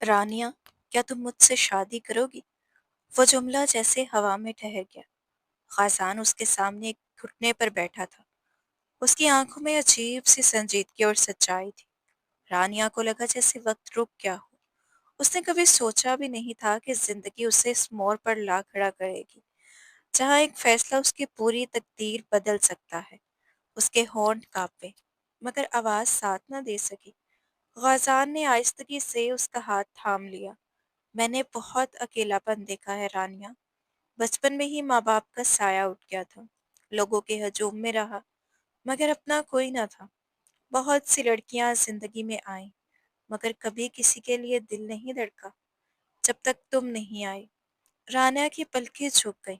رانیہ، کیا تم مجھ سے شادی کرو گی؟ وہ جملہ جیسے ہوا میں ٹھہر گیا۔ خازان اس کے سامنے ایک گھٹنے پر بیٹھا تھا۔ اس کی آنکھوں میں عجیب سی سنجیدگی اور سچائی تھی۔ رانیہ کو لگا جیسے وقت رک گیا ہو۔ اس نے کبھی سوچا بھی نہیں تھا کہ زندگی اسے اس موڑ پر لا کھڑا کرے گی، جہاں ایک فیصلہ اس کی پوری تقدیر بدل سکتا ہے۔ اس کے ہونٹ کانپے، مگر آواز ساتھ نہ دے سکی۔ غازان نے آہستگی سے اس کا ہاتھ تھام لیا۔ میں نے بہت اکیلا پن دیکھا ہے رانیہ۔ بچپن میں ہی ماں باپ کا سایہ اٹھ گیا تھا، لوگوں کے ہجوم میں رہا، مگر اپنا کوئی نہ تھا۔ بہت سی لڑکیاں زندگی میں آئیں، مگر کبھی کسی کے لیے دل نہیں دھڑکا جب تک تم نہیں آئے۔ رانیہ کی پلکیں جھک گئیں۔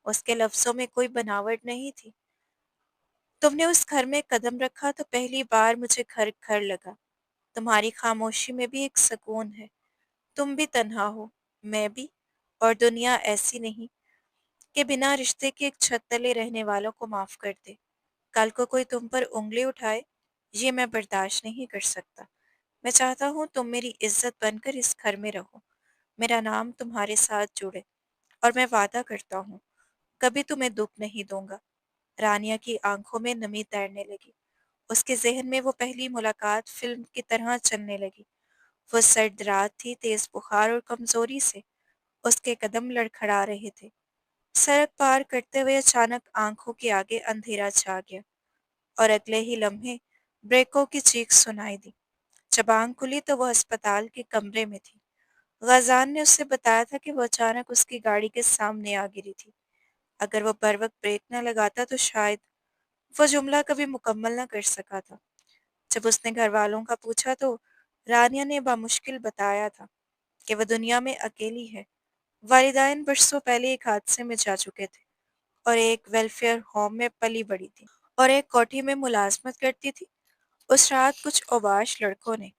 اس کے لفظوں میں کوئی بناوٹ نہیں تھی۔ تم نے اس گھر میں قدم رکھا تو پہلی بار مجھے گھر گھر لگا۔ تمہاری خاموشی میں بھی ایک سکون ہے۔ تم بھی تنہا ہو، میں بھی، اور دنیا ایسی نہیں کہ بنا رشتے کے ایک چھت تلے رہنے والوں کو معاف کر دے۔ کل کو کوئی تم پر انگلی اٹھائے، یہ میں برداشت نہیں کر سکتا۔ میں چاہتا ہوں تم میری عزت بن کر اس گھر میں رہو، میرا نام تمہارے ساتھ جڑے، اور میں وعدہ کرتا ہوں کبھی تمہیں دکھ نہیں دوں گا۔ رانیہ کی آنکھوں میں نمی تیرنے لگی۔ اس کے ذہن میں وہ پہلی ملاقات فلم کی طرح چلنے لگی۔ وہ سرد رات تھی، تیز بخار اور کمزوری سے اس کے قدم لڑکھڑا رہے تھے۔ سڑک پار کرتے ہوئے اچانک آنکھوں کے آگے اندھیرا چھا گیا، اور اگلے ہی لمحے بریکوں کی چیخ سنائی دی۔ جب آنکھ کھلی تو وہ ہسپتال کے کمرے میں تھی۔ غازان نے اسے بتایا تھا کہ وہ اچانک اس کی گاڑی کے سامنے آ گری تھی۔ اگر وہ بر وقت بریک نہ لگاتا تو شاید وہ جملہ کبھی مکمل نہ کر سکا تھا۔ جب اس نے گھر والوں کا پوچھا تو رانیہ نے بامشکل بتایا تھا کہ وہ دنیا میں اکیلی ہے۔ والدین برسوں پہلے ایک حادثے میں جا چکے تھے، اور ایک ویلفیئر ہوم میں پلی بڑھی تھی، اور ایک کوٹھی میں ملازمت کرتی تھی۔ اس رات کچھ اوباش لڑکوں نے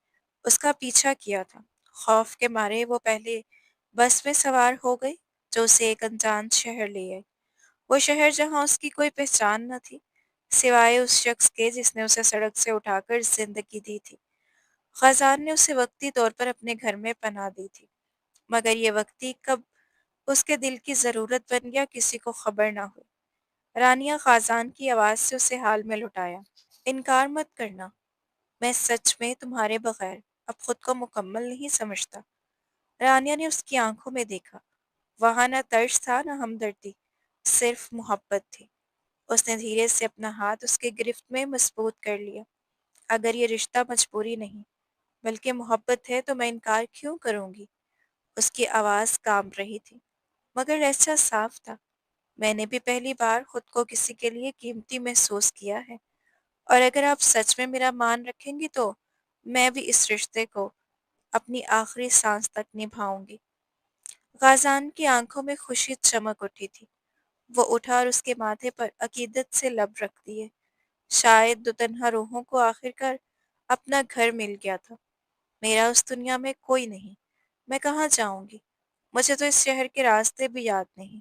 اس کا پیچھا کیا تھا۔ خوف کے مارے وہ پہلے بس میں سوار ہو گئی جو اسے ایک انجان شہر لے آئی۔ وہ شہر جہاں اس کی کوئی پہچان نہ تھی، سوائے اس شخص کے جس نے اسے سڑک سے اٹھا کر زندگی دی تھی۔ خزان نے اسے وقتی طور پر اپنے گھر میں پناہ دی تھی، مگر یہ وقتی کب اس کے دل کی ضرورت بن گیا کسی کو خبر نہ ہوئی۔ رانیہ خازان کی آواز سے اسے حال میں لٹایا۔ انکار مت کرنا، میں سچ میں تمہارے بغیر اب خود کو مکمل نہیں سمجھتا۔ رانیہ نے اس کی آنکھوں میں دیکھا۔ وہاں نہ ترس تھا نہ ہمدردی، صرف محبت تھی۔ اس نے دھیرے سے اپنا ہاتھ اس کے گرفت میں مضبوط کر لیا۔ اگر یہ رشتہ مجبوری نہیں بلکہ محبت ہے تو میں انکار کیوں کروں گی؟ اس کی آواز کانپ رہی تھی، مگر لہجہ صاف تھا۔ میں نے بھی پہلی بار خود کو کسی کے لیے قیمتی محسوس کیا ہے، اور اگر آپ سچ میں میرا مان رکھیں گی تو میں بھی اس رشتے کو اپنی آخری سانس تک نبھاؤں گی۔ غازان کی آنکھوں میں خوشی چمک اٹھی تھی۔ وہ اٹھا اور اس کے ماتھے پر عقیدت سے لب رکھ دیے۔ شاید دو تنہا روحوں کو آخر کار اپنا گھر مل گیا تھا۔ میرا اس دنیا میں کوئی نہیں، میں کہاں جاؤں گی؟ مجھے تو اس شہر کے راستے بھی یاد نہیں۔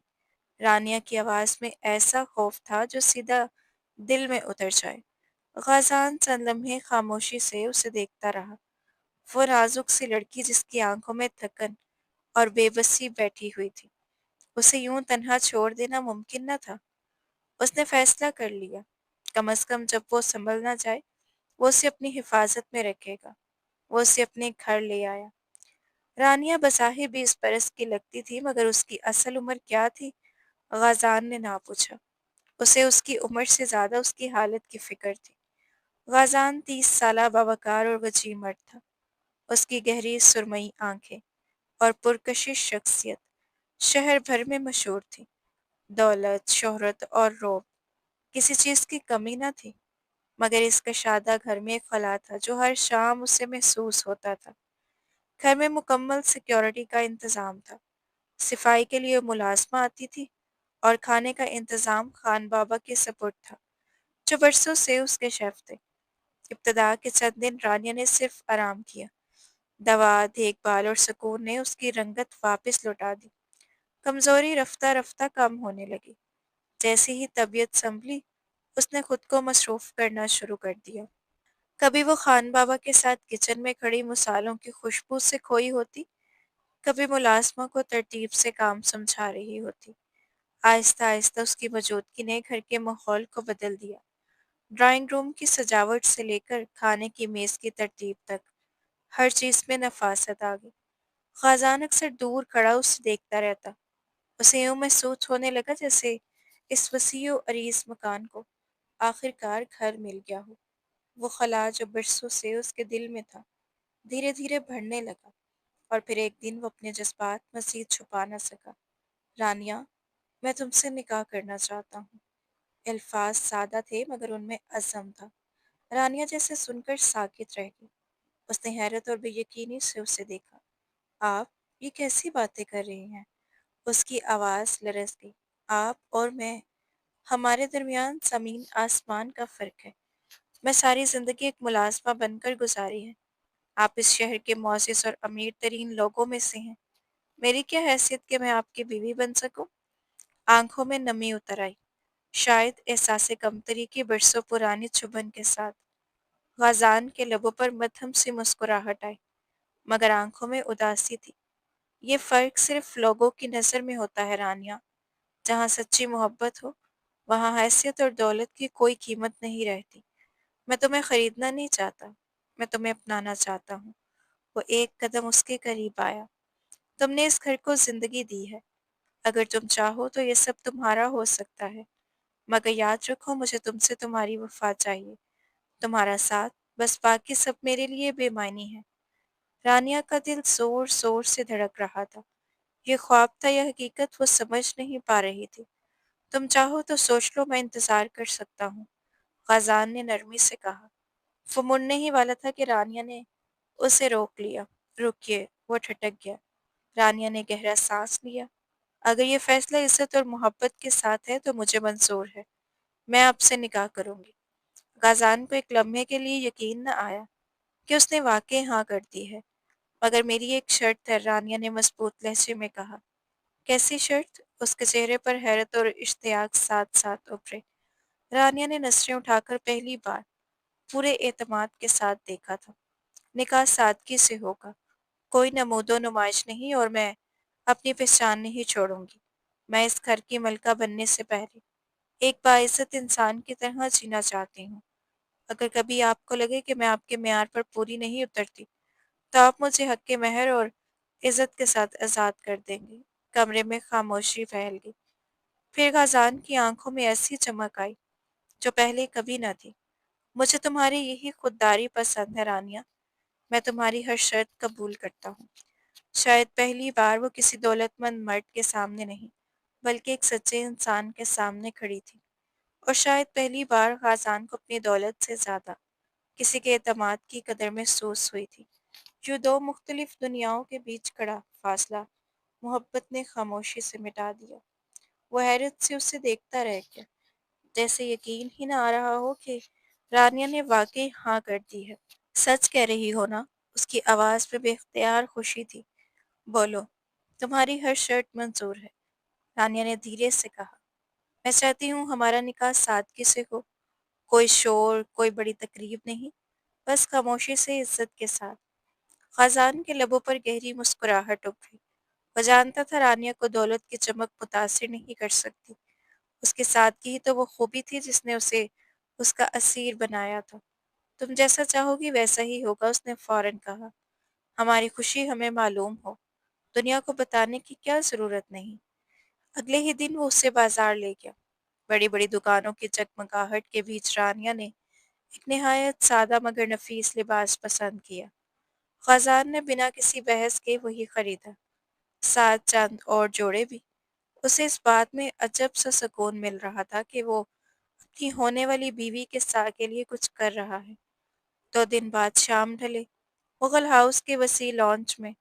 رانیہ کی آواز میں ایسا خوف تھا جو سیدھا دل میں اتر جائے۔ غازان چند لمحے خاموشی سے اسے دیکھتا رہا۔ وہ نازک سی لڑکی جس کی آنکھوں میں تھکن اور بے بسی بیٹھی ہوئی تھی، اسے یوں تنہا چھوڑ دینا ممکن نہ تھا۔ اس نے فیصلہ کر لیا، کم از کم جب وہ سنبھل نہ جائے وہ اسے اپنی حفاظت میں رکھے گا۔ وہ اسے اپنے گھر لے آیا۔ رانیہ بظاہر 20 برس کی لگتی تھی، مگر اس کی اصل عمر کیا تھی غازان نے نہ پوچھا۔ اسے اس کی عمر سے زیادہ اس کی حالت کی فکر تھی۔ غازان 30 سالہ باوقار اور وجیح مرد تھا۔ اس کی گہری سرمئی آنکھیں اور پرکشش شخصیت شہر بھر میں مشہور تھی۔ دولت، شہرت اور روب، کسی چیز کی کمی نہ تھی، مگر اس کشادہ گھر میں ایک خلا تھا جو ہر شام اسے محسوس ہوتا تھا۔ گھر میں مکمل سیکیورٹی کا انتظام تھا۔ صفائی کے لیے ملازمہ آتی تھی، اور کھانے کا انتظام خان بابا کے سپرد تھا جو برسوں سے اس کے شیف تھے۔ ابتدا کے چند دن رانیہ نے صرف آرام کیا۔ دوا، دیکھ بھال اور سکون نے اس کی رنگت واپس لوٹا دی۔ کمزوری رفتہ رفتہ کم ہونے لگی۔ جیسے ہی طبیعت سنبھلی اس نے خود کو مصروف کرنا شروع کر دیا۔ کبھی وہ خان بابا کے ساتھ کچن میں کھڑی مصالحوں کی خوشبو سے کھوئی ہوتی، کبھی ملازموں کو ترتیب سے کام سمجھا رہی ہوتی۔ آہستہ آہستہ اس کی موجودگی نے گھر کے ماحول کو بدل دیا۔ ڈرائنگ روم کی سجاوٹ سے لے کر کھانے کی میز کی ترتیب تک ہر چیز میں نفاست آ گئی۔ خازان اکثر دور کھڑا اسے دیکھتا رہتا۔ اسے یوں محسوس ہونے لگا جیسے اس وسیع و عریض مکان کو آخر کار گھر مل گیا ہو۔ وہ خلا جو برسوں سے اس کے دل میں تھا دھیرے دھیرے بڑھنے لگا، اور پھر ایک دن وہ اپنے جذبات مزید چھپا نہ سکا۔ رانیہ، میں تم سے نکاح کرنا چاہتا ہوں۔ الفاظ سادہ تھے مگر ان میں عزم تھا۔ رانیہ جیسے سن کر ساکت رہ گئی۔ اس نے حیرت اور بے یقینی سے اسے دیکھا۔ آپ یہ کیسی باتیں کر رہی ہیں؟ اس کی آواز لرز گئی۔ آپ اور میں، ہمارے درمیان زمین آسمان کا فرق ہے۔ میں ساری زندگی ایک ملازمہ بن کر گزاری ہے۔ آپ اس شہر کے معزز اور امیر ترین لوگوں میں سے ہیں۔ میری کیا حیثیت کہ میں آپ کی بیوی بن سکوں؟ آنکھوں میں نمی اتر آئی، شاید احساس کمتری کی برسوں پرانی چبھن کے ساتھ۔ غازان کے لبوں پر مدھم سی مسکراہٹ آئی، مگر آنکھوں میں اداسی تھی۔ یہ فرق صرف لوگوں کی نظر میں ہوتا ہے رانیہ۔ جہاں سچی محبت ہو، وہاں حیثیت اور دولت کی کوئی قیمت نہیں رہتی۔ میں تمہیں خریدنا نہیں چاہتا، میں تمہیں اپنانا چاہتا ہوں۔ وہ ایک قدم اس کے قریب آیا۔ تم نے اس گھر کو زندگی دی ہے۔ اگر تم چاہو تو یہ سب تمہارا ہو سکتا ہے، مگر یاد رکھو مجھے تم سے تمہاری وفا چاہیے، تمہارا ساتھ، بس باقی سب میرے لیے بے معنی ہے۔ رانیہ کا دل زور زور سے دھڑک رہا تھا۔ یہ خواب تھا یا حقیقت وہ سمجھ نہیں پا رہی تھی۔ تم چاہو تو سوچ لو، میں انتظار کر سکتا ہوں، خزان نے نرمی سے کہا۔ وہ مڑنے ہی والا تھا کہ رانیہ نے اسے روک لیا۔ رکیے، وہ ٹھٹک گیا۔ رانیہ نے گہرا سانس لیا۔ اگر یہ فیصلہ عزت اور محبت کے ساتھ ہے تو مجھے منظور ہے، میں آپ سے نکاح کروں گی۔ غازان کو ایک لمحے کے لیے یقین نہ آیا کہ اس نے واقعی ہاں کر دی ہے۔ مگر میری ایک شرط ہے، رانیہ نے مضبوط لہجے میں کہا۔ کیسی شرط؟ اس کے چہرے پر حیرت اور اشتیاق ساتھ ساتھ ابھرے۔ رانیہ نے نظریں اٹھا کر پہلی بار پورے اعتماد کے ساتھ دیکھا تھا۔ نکاح سادگی سے ہوگا، کوئی نمود و نمائش نہیں، اور میں اپنی پہچان نہیں چھوڑوں گی۔ میں اس گھر کی ملکہ بننے سے پہلے ایک باعزت انسان کی طرح جینا چاہتی ہوں۔ اگر کبھی آپ کو لگے کہ میں آپ کے معیار پر پوری نہیں اترتی تو آپ مجھے حق کے مہر اور عزت کے ساتھ آزاد کر دیں گے۔ کمرے میں خاموشی پھیل گئی۔ پھر غازان کی آنکھوں میں ایسی چمک آئی جو پہلے کبھی نہ تھی۔ مجھے تمہاری یہی خودداری پسند ہے رانیہ، میں تمہاری ہر شرط قبول کرتا ہوں۔ شاید پہلی بار وہ کسی دولت مند مرد کے سامنے نہیں بلکہ ایک سچے انسان کے سامنے کھڑی تھی، اور شاید پہلی بار غازان کو اپنی دولت سے زیادہ کسی کے اعتماد کی قدر محسوس ہوئی تھی۔ جو دو مختلف دنیاؤں کے بیچ کھڑا فاصلہ محبت نے خاموشی سے مٹا دیا۔ وہ حیرت سے اسے دیکھتا رہ گیا، جیسے یقین ہی نہ آ رہا ہو کہ رانیہ نے واقعی ہاں کر دی ہے۔ سچ کہہ رہی ہو نا؟ اس کی آواز میں بے اختیار خوشی تھی۔ بولو، تمہاری ہر شرط منظور ہے، رانیہ نے دھیرے سے کہا۔ میں چاہتی ہوں ہمارا نکاح سادگی سے ہو، کوئی شور، کوئی بڑی تقریب نہیں، بس خاموشی سے عزت کے ساتھ۔ خزان کے لبوں پر گہری مسکراہٹ ابھری۔ وہ جانتا تھا رانیہ کو دولت کی چمک متاثر نہیں کر سکتی، اس کے ساتھ ہی تو وہ خوبی تھی جس نے اسے اس کا اسیر بنایا تھا۔ تم جیسا چاہو گی ویسا ہی ہوگا، اس نے فوراً کہا۔ ہماری خوشی ہمیں معلوم ہو، دنیا کو بتانے کی کیا ضرورت نہیں۔ اگلے ہی دن وہ اسے بازار لے گیا۔ بڑی بڑی دکانوں کی جگمگاہٹ کے بیچ رانیہ نے ایک نہایت سادہ مگر نفیس لباس پسند کیا۔ خزان نے بنا کسی بحث کے وہی خریدا، ساتھ چند اور جوڑے بھی۔ اسے اس بات میں عجب سا سکون مل رہا تھا کہ وہ اپنی ہونے والی بیوی کے ساتھ کے لیے کچھ کر رہا ہے۔ 2 دن بعد شام ڈھلے۔ مغل ہاؤس کے وسیع لانچ میں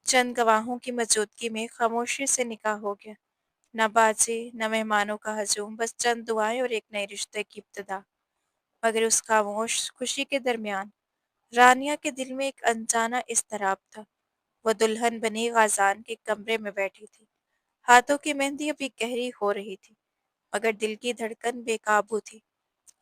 چند گواہوں کی موجودگی میں خاموشی سے نکاح ہو گیا۔ نہ بازے، نہ مہمانوں کا ہجوم، بس چند دعائیں اور ایک نئے رشتے کی ابتدا۔ مگر اس خاموش خوشی کے درمیان رانیہ کے دل میں ایک انجانا اضطراب تھا۔ وہ دلہن بنی غازان کے کمرے میں بیٹھی تھی۔ ہاتھوں کی مہندی ابھی گہری ہو رہی تھی، مگر دل کی دھڑکن بے قابو تھی۔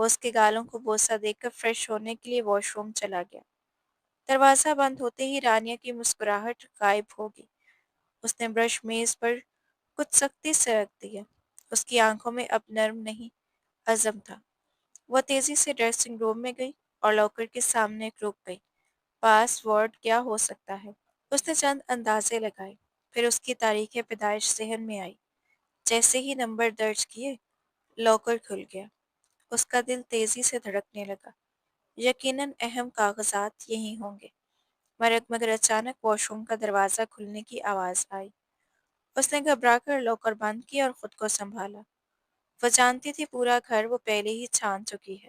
وہ اس کے گالوں کو بوسہ دے کر فریش ہونے کے لیے واش روم چلا گیا۔ دروازہ بند ہوتے ہی رانیہ کی مسکراہٹ غائب ہو گئی۔ اس نے برش میز پر کچھ سختی سے رکھ دیا۔ اس کی آنکھوں میں اب نرم نہیں، عزم تھا۔ وہ تیزی سے ڈریسنگ روم میں گئی اور لاکر کے سامنے رک گئی۔ پاس ورڈ کیا ہو سکتا ہے؟ اس نے چند اندازے لگائے، پھر اس کی تاریخ پیدائش ذہن میں آئی۔ جیسے ہی نمبر درج کیے، لاکر کھل گیا۔ اس کا دل تیزی سے دھڑکنے لگا۔ یقیناً اہم کاغذات یہیں ہوں گے۔ مگر اچانک واش روم کا دروازہ کھلنے کی آواز آئی۔ اس نے گھبرا کر لاکر بند کیا اور خود کو سنبھالا۔ وہ جانتی تھی پورا گھر وہ پہلے ہی چھان چکی ہے۔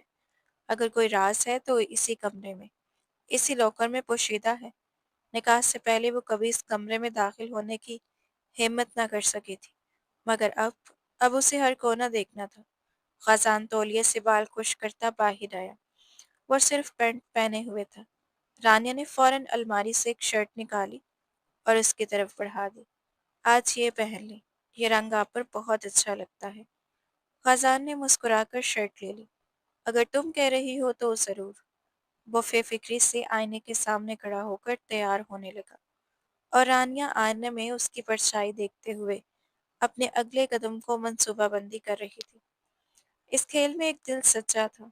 اگر کوئی راز ہے تو اسی کمرے میں، اسی لاکر میں پوشیدہ ہے۔ نکاح سے پہلے وہ کبھی اس کمرے میں داخل ہونے کی ہمت نہ کر سکی تھی، مگر اب اسے ہر کونا دیکھنا تھا۔ خزان تولیے سے بال خشک کرتا باہر آیا۔ وہ صرف پینٹ پہنے ہوئے تھا۔ رانیہ نے فوراً الماری سے ایک شرٹ نکالی اور اس کی طرف بڑھا دی۔ آج یہ پہن لیں، یہ رنگ آپ پر بہت اچھا لگتا ہے۔ خزان نے مسکرا کر شرٹ لے لی۔ اگر تم کہہ رہی ہو تو ضرور۔ وہ بے فکری سے آئینے کے سامنے کھڑا ہو کر تیار ہونے لگا اور رانیہ آئینے میں اس کی پرچھائی دیکھتے ہوئے اپنے اگلے قدم کو منصوبہ بندی کر رہی تھی۔ اس کھیل میں ایک دل سچا تھا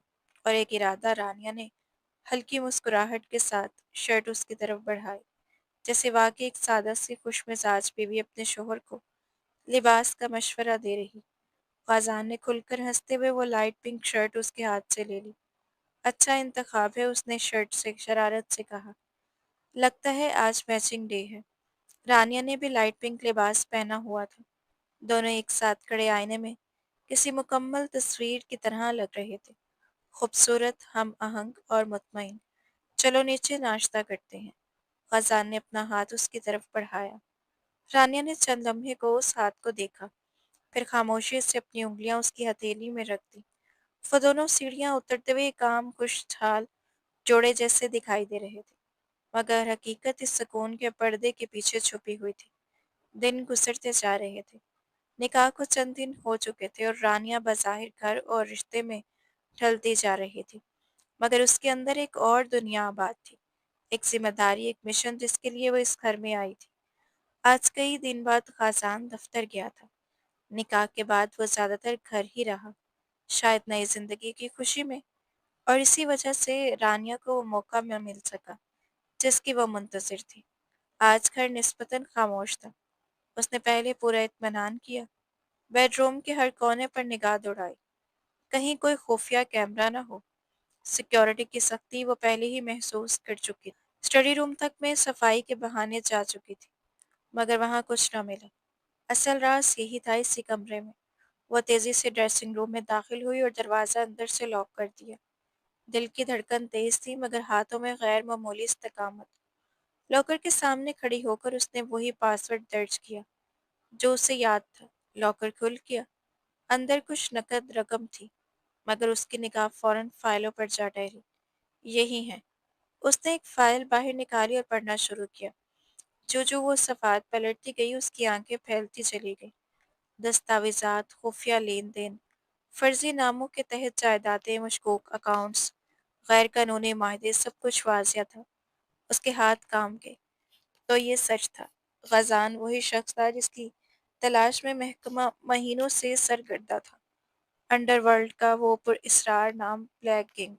اور ایک ارادہ۔ رانیہ نے ہلکی مسکراہٹ کے ساتھ شرٹ اس کی طرف بڑھائی، جیسے واقعی ایک سادہ سی خوش مزاج بیوی اپنے شوہر کو لباس کا مشورہ دے رہی۔ خزان نے کھل کر ہنستے ہوئے وہ لائٹ پنک شرٹ اس کے ہاتھ سے لے لی۔ اچھا انتخاب ہے، اس نے شرٹ سے شرارت سے کہا۔ لگتا ہے آج میچنگ ڈے ہے۔ رانیہ نے بھی لائٹ پنک لباس پہنا ہوا تھا۔ دونوں ایک ساتھ کھڑے آئینے میں کسی مکمل تصویر کی طرح لگ رہے تھے، خوبصورت، ہم آہنگ اور مطمئن۔ چلو نیچے ناشتہ کرتے ہیں۔ خزان نے اپنا ہاتھ اس کی طرف بڑھایا۔ رانیہ نے چند لمحے کو اس ہاتھ کو دیکھا، پھر خاموشی سے اپنی انگلیاں اس کی ہتھیلی میں رکھ دی۔ وہ دونوں سیڑھیاں اترتے ہوئے کام خوشحال جوڑے جیسے دکھائی دے رہے تھے، مگر حقیقت اس سکون کے پردے کے پیچھے چھپی ہوئی تھی۔ دن گزرتے جا رہے تھے۔ نکاح کو چند دن ہو چکے تھے اور رانیہ بظاہر گھر اور رشتے میں ڈھلتی جا رہی تھی، مگر اس کے اندر ایک اور دنیا آباد تھی، ایک ذمہ داری، ایک مشن جس کے لیے وہ اس گھر میں آئی تھی۔ آج کئی دن بعد خزان دفتر گیا تھا۔ نکاح کے بعد وہ زیادہ تر گھر ہی رہا، شاید نئی زندگی کی خوشی میں، اور اسی وجہ سے رانیہ کو وہ موقع نہ مل سکا جس کی وہ منتظر تھی۔ آج گھر نسبتاً خاموش تھا۔ اس نے پہلے پورا اطمینان کیا، بیڈ روم کے ہر کونے پر نگاہ دوڑائی، کہیں کوئی خفیہ کیمرہ نہ ہو۔ سیکیورٹی کی سختی وہ پہلے ہی محسوس کر چکی تھی۔ اسٹڈی روم تک میں صفائی کے بہانے جا چکی تھی، مگر وہاں کچھ نہ ملا۔ اصل راز یہی تھا، اسی کمرے میں۔ وہ تیزی سے ڈریسنگ روم میں داخل ہوئی اور دروازہ اندر سے لاک کر دیا۔ دل کی دھڑکن تیز تھی، مگر ہاتھوں میں غیر معمولی استقامت۔ لاکر کے سامنے کھڑی ہو کر اس نے وہی پاس ورڈ درج کیا جو اسے یاد تھا۔ لاکر کھل گیا۔ اندر کچھ نقد رقم تھی، مگر اس کی نگاہ فوراً فائلوں پر جا ٹھہری۔ یہی ہے۔ اس نے ایک فائل باہر نکالی اور پڑھنا شروع کیا۔ جو وہ صفحات پلٹتی گئی اس کی آنکھیں پھیلتی چلی گئیں۔ دستاویزات، خفیہ لین دین، فرضی ناموں کے تحت جائیدادیں، مشکوک اکاؤنٹس، غیر قانونی معاہدے، سب کچھ واضح تھا۔ اس کے ہاتھ کام گئے۔ تو یہ سچ تھا۔ غزان وہی شخص تھا جس کی تلاش میں محکمہ مہینوں سے سرگردہ تھا۔ انڈر ورلڈ کا وہ پر اسرار نام بلیک کنگ۔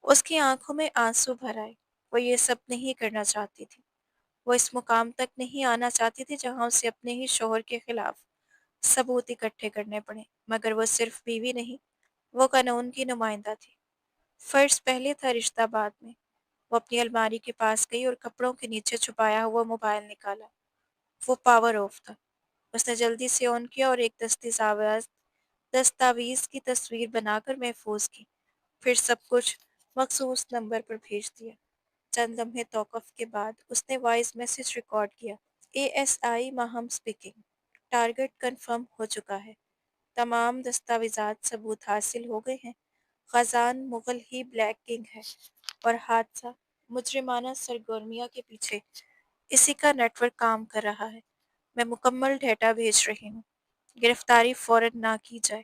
اس کی آنکھوں میں آنسو بھر آئے۔ وہ یہ سب نہیں کرنا چاہتی تھی۔ وہ اس مقام تک نہیں آنا چاہتی تھی جہاں اسے اپنے ہی شوہر کے خلاف ثبوت اکٹھے کرنے پڑے، مگر وہ صرف بیوی نہیں، وہ قانون کی نمائندہ تھی۔ فرض پہلے تھا، رشتہ بعد میں۔ وہ اپنی الماری کے پاس گئی اور کپڑوں کے نیچے چھپایا ہوا موبائل نکالا۔ وہ پاور آف تھا۔ اس نے جلدی سے آن کیا اور ایک دستاویز کی تصویر بنا کر محفوظ کی، پھر سب کچھ مخصوص نمبر پر بھیج دیا۔ چند لمحے توقف کے بعد اس نے وائس میسج ریکارڈ کیا۔ A S I Maham speaking. Target confirm ہو چکا ہے۔ تمام دستاویزات ثبوت حاصل ہو گئے ہیں۔ خزان مغل ہی بلیک کنگ ہے اور حادثہ مجرمانہ سرگرمیوں کے پیچھے اسی کا نیٹ ورک کام کر رہا ہے۔ میں مکمل ڈیٹا بھیج رہی ہوں۔ گرفتاری فوراً نہ کی جائے۔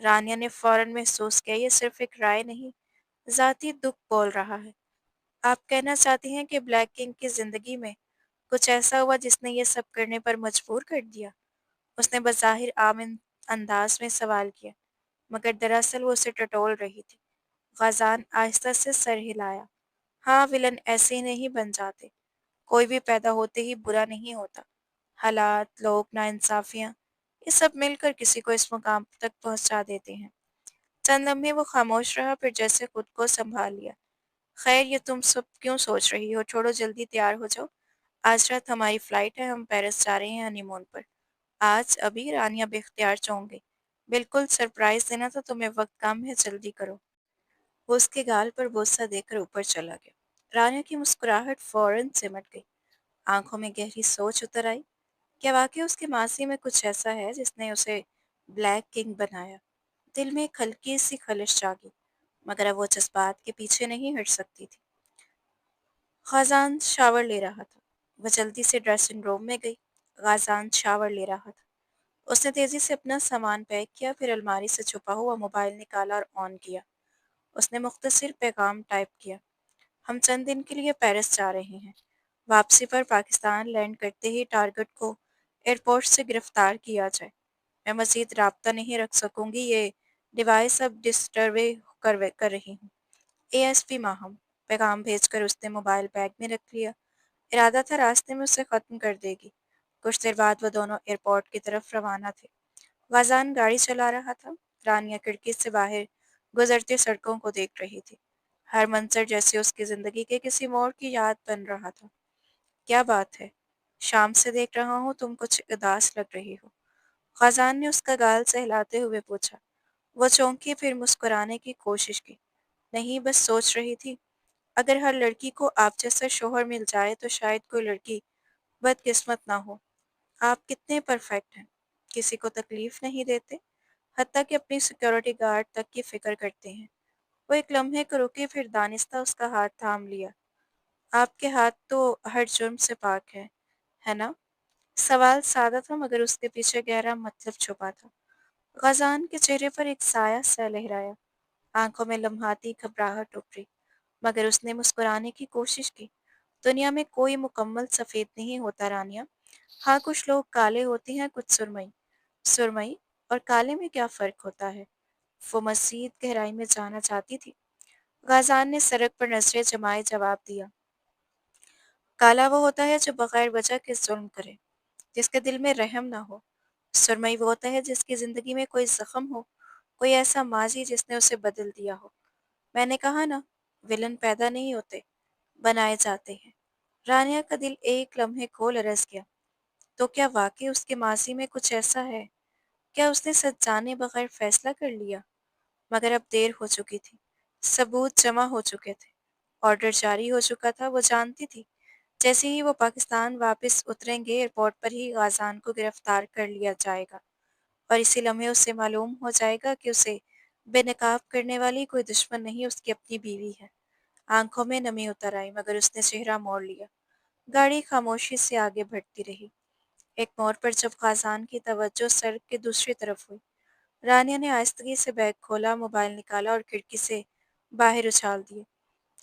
رانیہ نے فوراً محسوس کیا یہ صرف ایک رائے نہیں، ذاتی دکھ بول رہا ہے۔ آپ کہنا چاہتی ہیں کہ بلیک کنگ کی زندگی میں کچھ ایسا ہوا جس نے یہ سب کرنے پر مجبور کر دیا؟ اس نے بظاہر عام انداز میں سوال کیا، مگر دراصل وہ اسے ٹٹول رہی تھی۔ غازان آہستہ سے سر ہلایا۔ ہاں، ولن ایسے ہی نہیں بن جاتے۔ کوئی بھی پیدا ہوتے ہی برا نہیں ہوتا۔ حالات، لوگ، ناانصافیاں، یہ سب مل کر کسی کو اس مقام تک پہنچا دیتے ہیں۔ چند لمحے وہ خاموش رہا، پھر جیسے خود کو سنبھال لیا۔ خیر، یہ تم سب کیوں سوچ رہی ہو؟ چھوڑو، جلدی تیار ہو جاؤ۔ آج رات ہماری فلائٹ ہے، ہم پیرس جا رہے ہیں ہنی مون پر۔ آج ابھی؟ رانیہ بے اختیار چونک گئی۔ بالکل، سرپرائز دینا تو تمہیں وقت کم ہے، جلدی کرو۔ وہ اس کے گال پر بوسہ دے کر اوپر چلا گیا۔ رانیہ کی مسکراہٹ فوراً سمٹ گئی۔ آنکھوں میں گہری سوچ اتر آئی۔ کیا واقعی اس کے ماضی میں کچھ ایسا ہے جس نے اسے بلیک کنگ بنایا؟ دل میں ایک ہلکی سی خلش جاگی، مگر اب وہ جذبات کے پیچھے نہیں ہٹ سکتی تھی۔ غازان شاور لے رہا تھا۔ وہ جلدی سے ڈریسنگ روم میں گئی۔ غازان شاور لے رہا تھا۔ اس نے تیزی سے اپنا سامان پیک کیا، پھر الماری سے چھپا ہوا موبائل نکالا اور آن کیا۔ اس نے مختصر پیغام ٹائپ کیا: ہم چند دن کے لیے پیرس جا رہے ہیں۔ واپسی پر پاکستان لینڈ کرتے ہی ٹارگٹ کو ایئرپورٹ سے گرفتار کیا جائے۔ میں مزید رابطہ نہیں رکھ سکوں گی، یہ ڈیوائس اب ڈسٹروے کر رہی ہوں۔ A S P Maham. پیغام بھیج کر اس نے موبائل بیگ میں رکھ لیا۔ ارادہ تھا راستے میں اسے ختم کر دے گی۔ کچھ دیر بعد وہ دونوں ایئرپورٹ کی طرف روانہ تھے۔ غازان گاڑی چلا رہا تھا۔ رانیہ کھڑکی سے باہر گزرتی سڑکوں کو دیکھ رہی تھی۔ ہر منظر جیسے اس کی زندگی کے کسی موڑ کی یاد بن رہا تھا۔ کیا بات ہے؟ شام سے دیکھ رہا ہوں تم کچھ اداس لگ رہی ہو۔ غازان نے اس کا گال سہلاتے ہوئے پوچھا۔ وہ چونکی، پھر مسکرانے کی کوشش کی۔ نہیں، بس سوچ رہی تھی، اگر ہر لڑکی کو آپ جیسا شوہر مل جائے تو شاید کوئی لڑکی بدقسمت نہ ہو۔ آپ کتنے پرفیکٹ ہیں، کسی کو تکلیف نہیں دیتے، حتیٰ کہ اپنی سیکیورٹی گارڈ تک کی فکر کرتے ہیں۔ وہ ایک لمحے کو رکی، پھر دانستہ اس کا ہاتھ تھام لیا۔ آپ کے ہاتھ تو ہر جرم سے پاک ہیں، ہے نا؟ سوال سادہ تھا، مگر اس کے پیچھے گہرا مطلب چھپا تھا۔ غازان کے چہرے پر ایک سایہ سا لہرایا، آنکھوں میں لمحاتی گھبراہٹ ابھری، مگر اس نے مسکرانے کی کوشش کی۔ دنیا میں کوئی مکمل سفید نہیں ہوتا رانیہ۔ ہاں، کچھ لوگ کالے ہوتے ہیں، کچھ سرمئی۔ سرمئی اور کالے میں کیا فرق ہوتا ہے؟ وہ مزید گہرائی میں جانا چاہتی تھی۔ غازان نے سڑک پر نظریں جمائے جواب دیا: کالا وہ ہوتا ہے جو بغیر وجہ کے ظلم کرے، جس کے دل میں رحم نہ ہو۔ سرمئی وہ ہوتا ہے جس کی زندگی میں کوئی زخم ہو، کوئی ایسا ماضی جس نے اسے بدل دیا ہو۔ میں نے کہا نا، ولن پیدا نہیں ہوتے، بنائے جاتے ہیں۔ رانیہ کا دل ایک لمحے کو لرز گیا۔ تو کیا واقعی اس کے ماضی میں کچھ ایسا ہے؟ کیا اس نے سچ جانے بغیر فیصلہ کر لیا؟ مگر اب دیر ہو چکی تھی۔ ثبوت جمع ہو چکے تھے۔ آرڈر جاری ہو چکا تھا۔ وہ جانتی تھی جیسے ہی وہ پاکستان واپس اتریں گے، ایئرپورٹ پر ہی غازان کو گرفتار کر لیا جائے گا، اور اسی لمحے اسے معلوم ہو جائے گا کہ اسے بے نقاب کرنے والی کوئی دشمن نہیں، اس کی اپنی بیوی ہے۔ آنکھوں میں نمی اتر آئی، مگر اس نے چہرہ موڑ لیا۔ گاڑی خاموشی سے آگے بڑھتی رہی۔ ایک موڑ پر جب غازان کی توجہ سڑک کے دوسری طرف ہوئی، رانیہ نے آہستگی سے بیگ کھولا، موبائل نکالا اور کھڑکی سے باہر اچھال دیا۔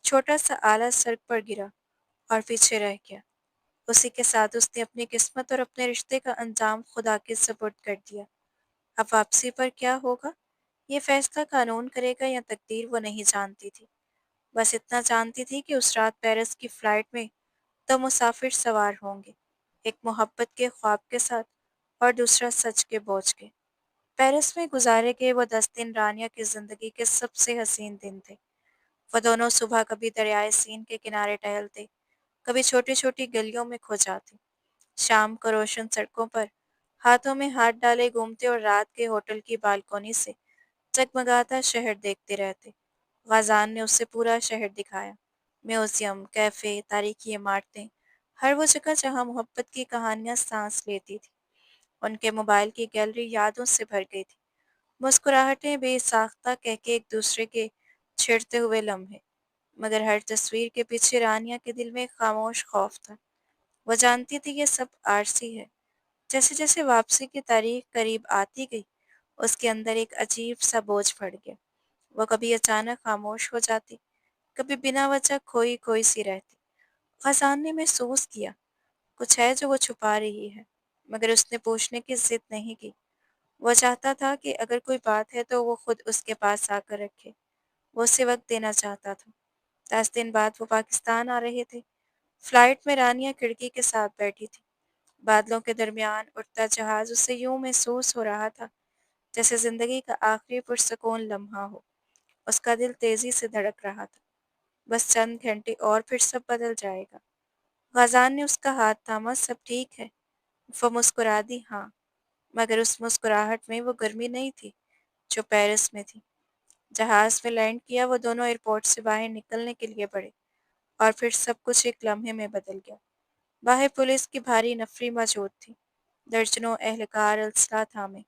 چھوٹا سا آلہ سڑک پر گرا اور پیچھے رہ گیا۔ اسی کے ساتھ اس نے اپنی قسمت اور اپنے رشتے کا انجام خدا کے سپرد کر دیا۔ اب واپسی پر کیا ہوگا، یہ فیصلہ قانون کرے گا یا تقدیر، وہ نہیں جانتی تھی۔ بس اتنا جانتی تھی کہ اس رات پیرس کی فلائٹ میں دو مسافر سوار ہوں گے، ایک محبت کے خواب کے ساتھ اور دوسرا سچ کے بوجھ کے۔ پیرس میں گزارے گئے وہ 10 دن رانیہ کی زندگی کے سب سے حسین دن تھے۔ وہ دونوں صبح کبھی دریائے سین کے کنارے ٹہلتے، کبھی چھوٹی چھوٹی گلیوں میں کھو جاتے، شام کو روشن سڑکوں پر ہاتھوں میں ہاتھ ڈالے گھومتے اور رات کے ہوٹل کی بالکونی سے جگمگاتا شہر دیکھتے رہتے۔ غازان نے اسے پورا شہر دکھایا، میوزیم، کیفے، تاریخی عمارتیں، ہر وہ جگہ جہاں محبت کی کہانیاں سانس لیتی تھی۔ ان کے موبائل کی گیلری یادوں سے بھر گئی تھی، مسکراہٹیں بے ساختہ کہہ کے ایک دوسرے کے چھیڑتے ہوئے لمحے، مگر ہر تصویر کے پیچھے رانیہ کے دل میں ایک خاموش خوف تھا۔ وہ جانتی تھی یہ سب عارضی ہے۔ جیسے جیسے واپسی کی تاریخ قریب آتی گئی، اس کے اندر ایک عجیب سا بوجھ پڑ گیا۔ وہ کبھی اچانک خاموش ہو جاتی، کبھی بنا وجہ کھوئی کھوئی سی رہتی۔ خزان نے محسوس کیا کچھ ہے جو وہ چھپا رہی ہے، مگر اس نے پوچھنے کی ضد نہیں کی۔ وہ چاہتا تھا کہ اگر کوئی بات ہے تو وہ خود اس کے پاس آ کر رکھے۔ وہ اسے وقت دینا چاہتا تھا۔ 10 دن بعد وہ پاکستان آ رہے تھے۔ فلائٹ میں رانیہ کھڑکی کے ساتھ بیٹھی تھی۔ بادلوں کے درمیان اڑتا جہاز اسے یوں محسوس ہو رہا تھا جیسے زندگی کا آخری پرسکون لمحہ ہو۔ اس کا دل تیزی سے دھڑک رہا تھا۔ بس چند گھنٹے اور پھر سب بدل جائے گا۔ غازان نے اس کا ہاتھ تھاما۔ سب ٹھیک ہے؟ وہ مسکرا دی، ہاں، مگر اس مسکراہٹ میں وہ گرمی نہیں تھی جو پیرس میں تھی۔ جہاز میں لینڈ کیا، وہ دونوں ایئرپورٹ سے باہر نکلنے کے لیے بڑھے، اور پھر سب کچھ ایک لمحے میں بدل گیا۔ باہر پولیس کی بھاری نفری موجود تھی، درجنوں اہلکار اسلحہ تھامے،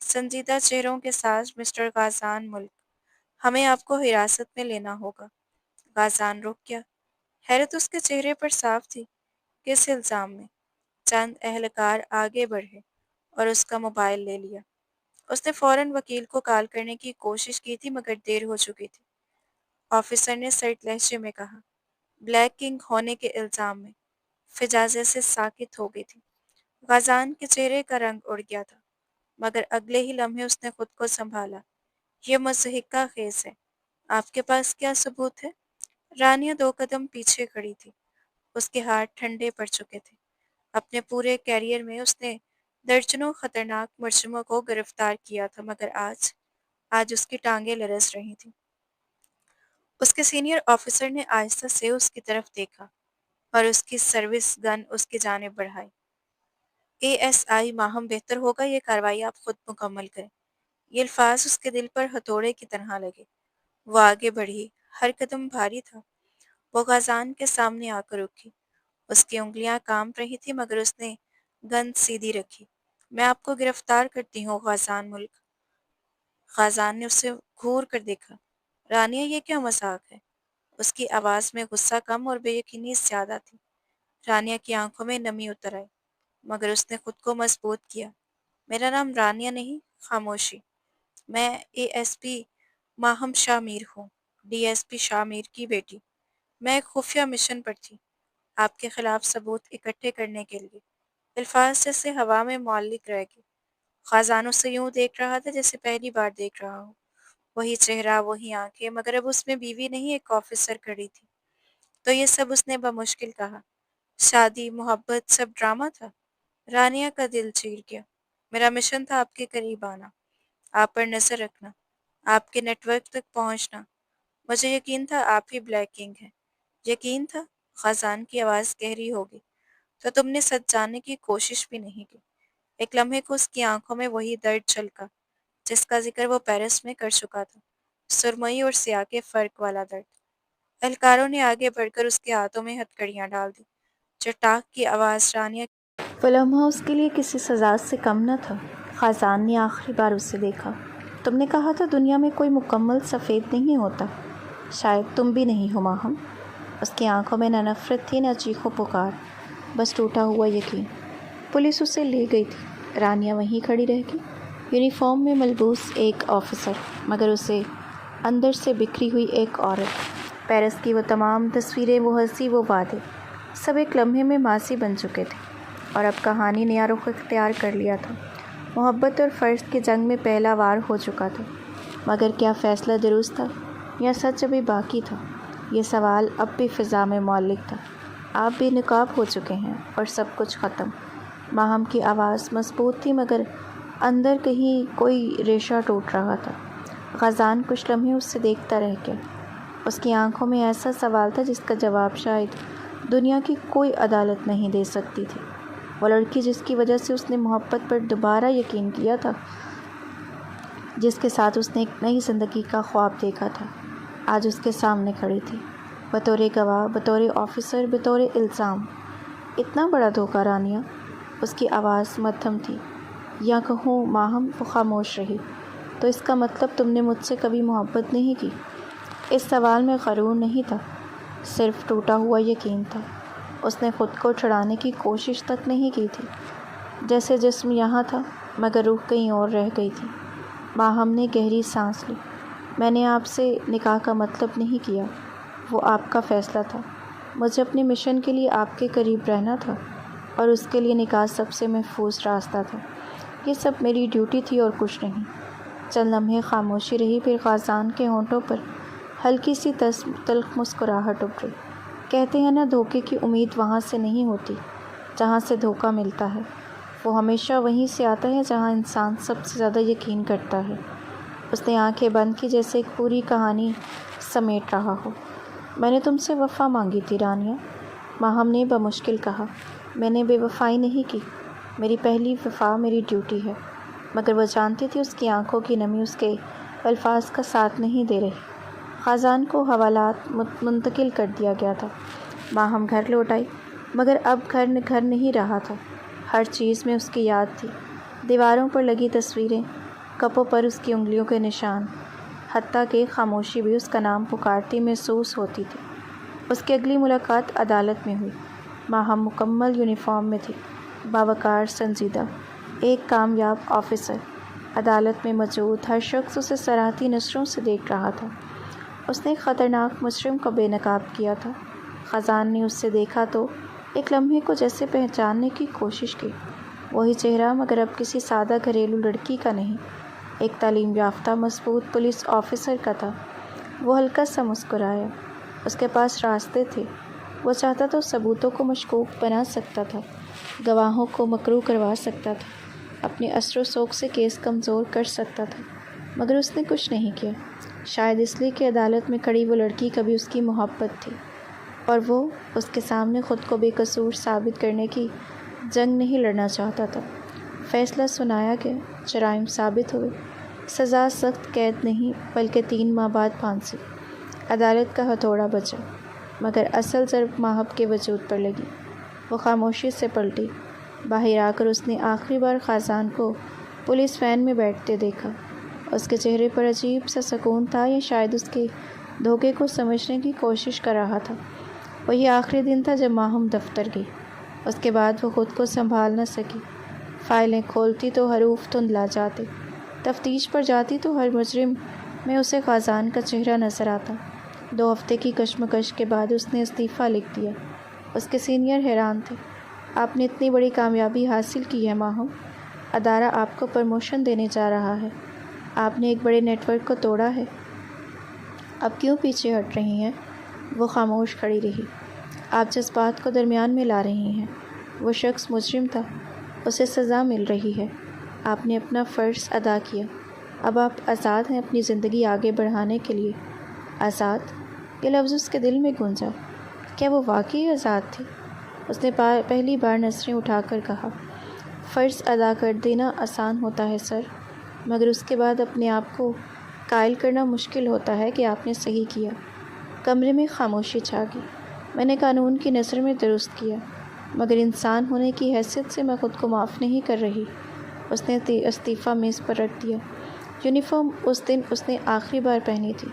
سنجیدہ چہروں کے ساتھ۔ مسٹر غازان ملک، ہمیں آپ کو حراست میں لینا ہوگا۔ غازان رک گیا۔ حیرت اس کے چہرے پر صاف تھی۔ کس الزام میں؟ چند اہلکار آگے بڑھے اور اس کا موبائل لے لیا۔ اس نے فوراً وکیل کو کال کرنے کی کوشش کی تھی مگر دیر ہو چکی تھی۔ آفیسر نے سرد لہجے میں کہا، بلیک کنگ ہونے کے الزام میں۔ فضا سے ساکت ہو گئی تھی۔ غازان کے چہرے کا رنگ اڑ گیا تھا، مگر اگلے ہی لمحے اس نے خود کو سنبھالا۔ یہ مضحکہ خیز ہے۔ آپ کے پاس کیا ثبوت ہے؟ رانیہ 2 قدم پیچھے کھڑی تھی۔ اس کے ہاتھ ٹھنڈے پڑ چکے تھے۔ اپنے پورے کیریئر میں اس نے درجنوں خطرناک مجرموں کو گرفتار کیا تھا، مگر آج اس کی ٹانگیں لرز رہی تھیں۔ اس کے سینئر آفیسر نے آہستہ سے اس کی طرف دیکھا اور اس کی سروس گن اس کی جانب بڑھائی۔ اے ایس آئی ماہم، بہتر ہوگا یہ کارروائی آپ خود مکمل کریں۔ یہ الفاظ اس کے دل پر ہتھوڑے کی طرح لگے۔ وہ آگے بڑھی، ہر قدم بھاری تھا۔ وہ غازان کے سامنے آ کر رکی۔ اس کی انگلیاں کانپ رہی تھیں مگر اس نے گن سیدھی رکھی۔ میں آپ کو گرفتار کرتی ہوں غازان ملک۔ غازان نے اسے گھور کر دیکھا۔ رانیہ، یہ کیا مذاق ہے؟ اس کی آواز میں غصہ کم اور بے یقینی زیادہ تھی۔ رانیہ کی آنکھوں میں نمی اتر آئی، مگر اس نے خود کو مضبوط کیا۔ میرا نام رانیہ نہیں، خاموشی۔ میں اے ایس پی ماہم شاہ میر ہوں، ڈی ایس پی شاہ میر کی بیٹی۔ میں ایک خفیہ مشن پر تھی، آپ کے خلاف ثبوت اکٹھے کرنے کے لیے۔ الفاظ جیسے ہوا میں معلق رہ گئے۔ خازان اسے یوں دیکھ رہا تھا جیسے پہلی بار دیکھ رہا ہو۔ وہی چہرہ، وہی آنکھیں، مگر اب اس میں بیوی نہیں، ایک آفیسر کھڑی تھی۔ تو یہ سب؟ اس نے بمشکل کہا۔ شادی، محبت، سب ڈرامہ تھا؟ رانیہ کا دل چیر گیا۔ میرا مشن تھا آپ کے قریب آنا، آپ پر نظر رکھنا، آپ کے نیٹ ورک تک پہنچنا۔ مجھے یقین تھا آپ ہی بلیک کنگ ہیں۔ یقین تھا؟ خزان کی آواز گہری ہو گئی۔ تو تم نے سچ جاننے کی کوشش بھی نہیں کی؟ ایک لمحے کو اس کی آنکھوں میں وہی درد چھلکا جس کا ذکر وہ پیرس میں کر چکا تھا، سرمئی اور سیاہ کے فرق والا درد۔ اہلکاروں نے آگے بڑھ کر اس کے ہاتھوں میں ہتھ کڑیاں ڈال دی۔ چٹاک کی آواز رانیہ وہ لمحہ اس کے لیے کسی سزا سے کم نہ تھا۔ خازان نے آخری بار اسے دیکھا۔ تم نے کہا تھا دنیا میں کوئی مکمل سفید نہیں ہوتا، شاید تم بھی نہیں ہو ماہم۔ اس کی آنکھوں میں نہ نفرت تھی، نہ چیخ و پکار، بس ٹوٹا ہوا یقین۔ پولیس اسے لے گئی تھی، رانیہ وہیں کھڑی رہ گئی، یونیفارم میں ملبوس ایک آفیسر، مگر اسے اندر سے بکھری ہوئی ایک عورت۔ پیرس کی وہ تمام تصویریں، وہ ہنسی، وہ وعدے، سب ایک لمحے میں ماضی بن چکے تھے، اور اب کہانی نیا رخ اختیار کر لیا تھا۔ محبت اور فرض کی جنگ میں پہلا وار ہو چکا تھا، مگر کیا فیصلہ درست تھا یا سچ ابھی باقی تھا؟ یہ سوال اب بھی فضا میں معلق تھا۔ آپ بے نقاب ہو چکے ہیں اور سب کچھ ختم۔ ماہم کی آواز مضبوط تھی مگر اندر کہیں کوئی ریشہ ٹوٹ رہا تھا۔ غازان کچھ لمحے اس سے دیکھتا رہ گیا۔ اس کی آنکھوں میں ایسا سوال تھا جس کا جواب شاید دنیا کی کوئی عدالت نہیں دے سکتی تھی۔ وہ لڑکی جس کی وجہ سے اس نے محبت پر دوبارہ یقین کیا تھا، جس کے ساتھ اس نے ایک نئی زندگی کا خواب دیکھا تھا، آج اس کے سامنے کھڑی تھی، بطور گواہ، بطور آفیسر، بطور الزام۔ اتنا بڑا دھوکہ رانیہ! اس کی آواز مدھم تھی۔ یا کہوں ماہم، وہ خاموش رہی۔ تو اس کا مطلب تم نے مجھ سے کبھی محبت نہیں کی؟ اس سوال میں غرور نہیں تھا، صرف ٹوٹا ہوا یقین تھا۔ اس نے خود کو چھڑانے کی کوشش تک نہیں کی تھی، جیسے جسم یہاں تھا مگر روح کہیں اور رہ گئی تھی۔ ماہم نے گہری سانس لی۔ میں نے آپ سے نکاح کا مطلب نہیں کیا، وہ آپ کا فیصلہ تھا۔ مجھے اپنے مشن کے لیے آپ کے قریب رہنا تھا اور اس کے لیے نکاح سب سے محفوظ راستہ تھا۔ یہ سب میری ڈیوٹی تھی اور کچھ نہیں۔ چند لمحے خاموشی رہی، پھر غازان کے ہونٹوں پر ہلکی سی تلخ مسکراہٹ ابھری۔ کہتے ہیں نا، دھوکے کی امید وہاں سے نہیں ہوتی جہاں سے دھوکہ ملتا ہے، وہ ہمیشہ وہیں سے آتا ہے جہاں انسان سب سے زیادہ یقین کرتا ہے۔ اس نے آنکھیں بند کی، جیسے ایک پوری کہانی سمیٹ رہا ہو۔ میں نے تم سے وفا مانگی تھی رانیہ، ماہم نے بمشکل کہا۔ میں نے بے وفائی نہیں کی، میری پہلی وفا میری ڈیوٹی ہے۔ مگر وہ جانتی تھی اس کی آنکھوں کی نمی اس کے الفاظ کا ساتھ نہیں دے رہی۔ خازان کو حوالات منتقل کر دیا گیا تھا۔ ماہم گھر لوٹ آئی، مگر اب گھر نہیں رہا تھا۔ ہر چیز میں اس کی یاد تھی، دیواروں پر لگی تصویریں، کپوں پر اس کی انگلیوں کے نشان، حتیٰ کہ خاموشی بھی اس کا نام پکارتی محسوس ہوتی تھی۔ اس کی اگلی ملاقات عدالت میں ہوئی۔ ماہم مکمل یونیفارم میں تھی، باوقار، سنجیدہ، ایک کامیاب آفیسر۔ عدالت میں موجود ہر شخص اسے صراحتی نظروں سے دیکھ رہا تھا۔ اس نے ایک خطرناک مجرم کو بے نقاب کیا تھا۔ خزان نے اس سے دیکھا تو ایک لمحے کو جیسے پہچاننے کی کوشش کی۔ وہی چہرہ، مگر اب کسی سادہ گھریلو لڑکی کا نہیں، ایک تعلیم یافتہ مضبوط پولیس آفیسر کا تھا۔ وہ ہلکا سا مسکرایا۔ اس کے پاس راستے تھے۔ وہ چاہتا تو ثبوتوں کو مشکوک بنا سکتا تھا، گواہوں کو مکروہ کروا سکتا تھا، اپنے اثر و سوگ سے کیس کمزور کر سکتا تھا، مگر اس نے کچھ نہیں کیا۔ شاید اس لیے کہ عدالت میں کھڑی وہ لڑکی کبھی اس کی محبت تھی، اور وہ اس کے سامنے خود کو بے قصور ثابت کرنے کی جنگ نہیں لڑنا چاہتا تھا۔ فیصلہ سنایا گیا، جرائم ثابت ہوئے، سزا سخت قید نہیں بلکہ 3 ماہ بعد پھانسی۔ عدالت کا ہتھوڑا بجا، مگر اصل ضرب ماہب کے وجود پر لگی۔ وہ خاموشی سے پلٹی۔ باہر آ کر اس نے آخری بار خازان کو پولیس وین میں بیٹھتے دیکھا۔ اس کے چہرے پر عجیب سا سکون تھا، یا شاید اس کے دھوکے کو سمجھنے کی کوشش کر رہا تھا۔ وہی آخری دن تھا جب ماہم دفتر گئی۔ اس کے بعد وہ خود کو سنبھال نہ سکی۔ فائلیں کھولتی تو حروف دھندلا جاتے، تفتیش پر جاتی تو ہر مجرم میں اسے خازان کا چہرہ نظر آتا۔ 2 ہفتے کی کشمکش کے بعد اس نے استعفیٰ لکھ دیا۔ اس کے سینئر حیران تھے۔ آپ نے اتنی بڑی کامیابی حاصل کی ہے ماہم، ادارہ آپ کو پروموشن دینے جا رہا ہے، آپ نے ایک بڑے نیٹ ورک کو توڑا ہے، اب کیوں پیچھے ہٹ رہی ہیں؟ وہ خاموش کھڑی رہی۔ آپ جس بات کو درمیان میں لا رہی ہیں، وہ شخص مجرم تھا، اسے سزا مل رہی ہے، آپ نے اپنا فرض ادا کیا، اب آپ آزاد ہیں اپنی زندگی آگے بڑھانے کے لیے۔ آزاد؟ یہ لفظ اس کے دل میں گونجا۔ کیا وہ واقعی آزاد تھی؟ اس نے پہلی بار نظریں اٹھا کر کہا، فرض ادا کر دینا آسان ہوتا ہے سر، مگر اس کے بعد اپنے آپ کو قائل کرنا مشکل ہوتا ہے کہ آپ نے صحیح کیا۔ کمرے میں خاموشی چھا گئی۔ میں نے قانون کی نظر میں درست کیا، مگر انسان ہونے کی حیثیت سے میں خود کو معاف نہیں کر رہی۔ اس نے استعفیٰ میز پر رکھ دیا۔ یونیفارم اس دن اس نے آخری بار پہنی تھی۔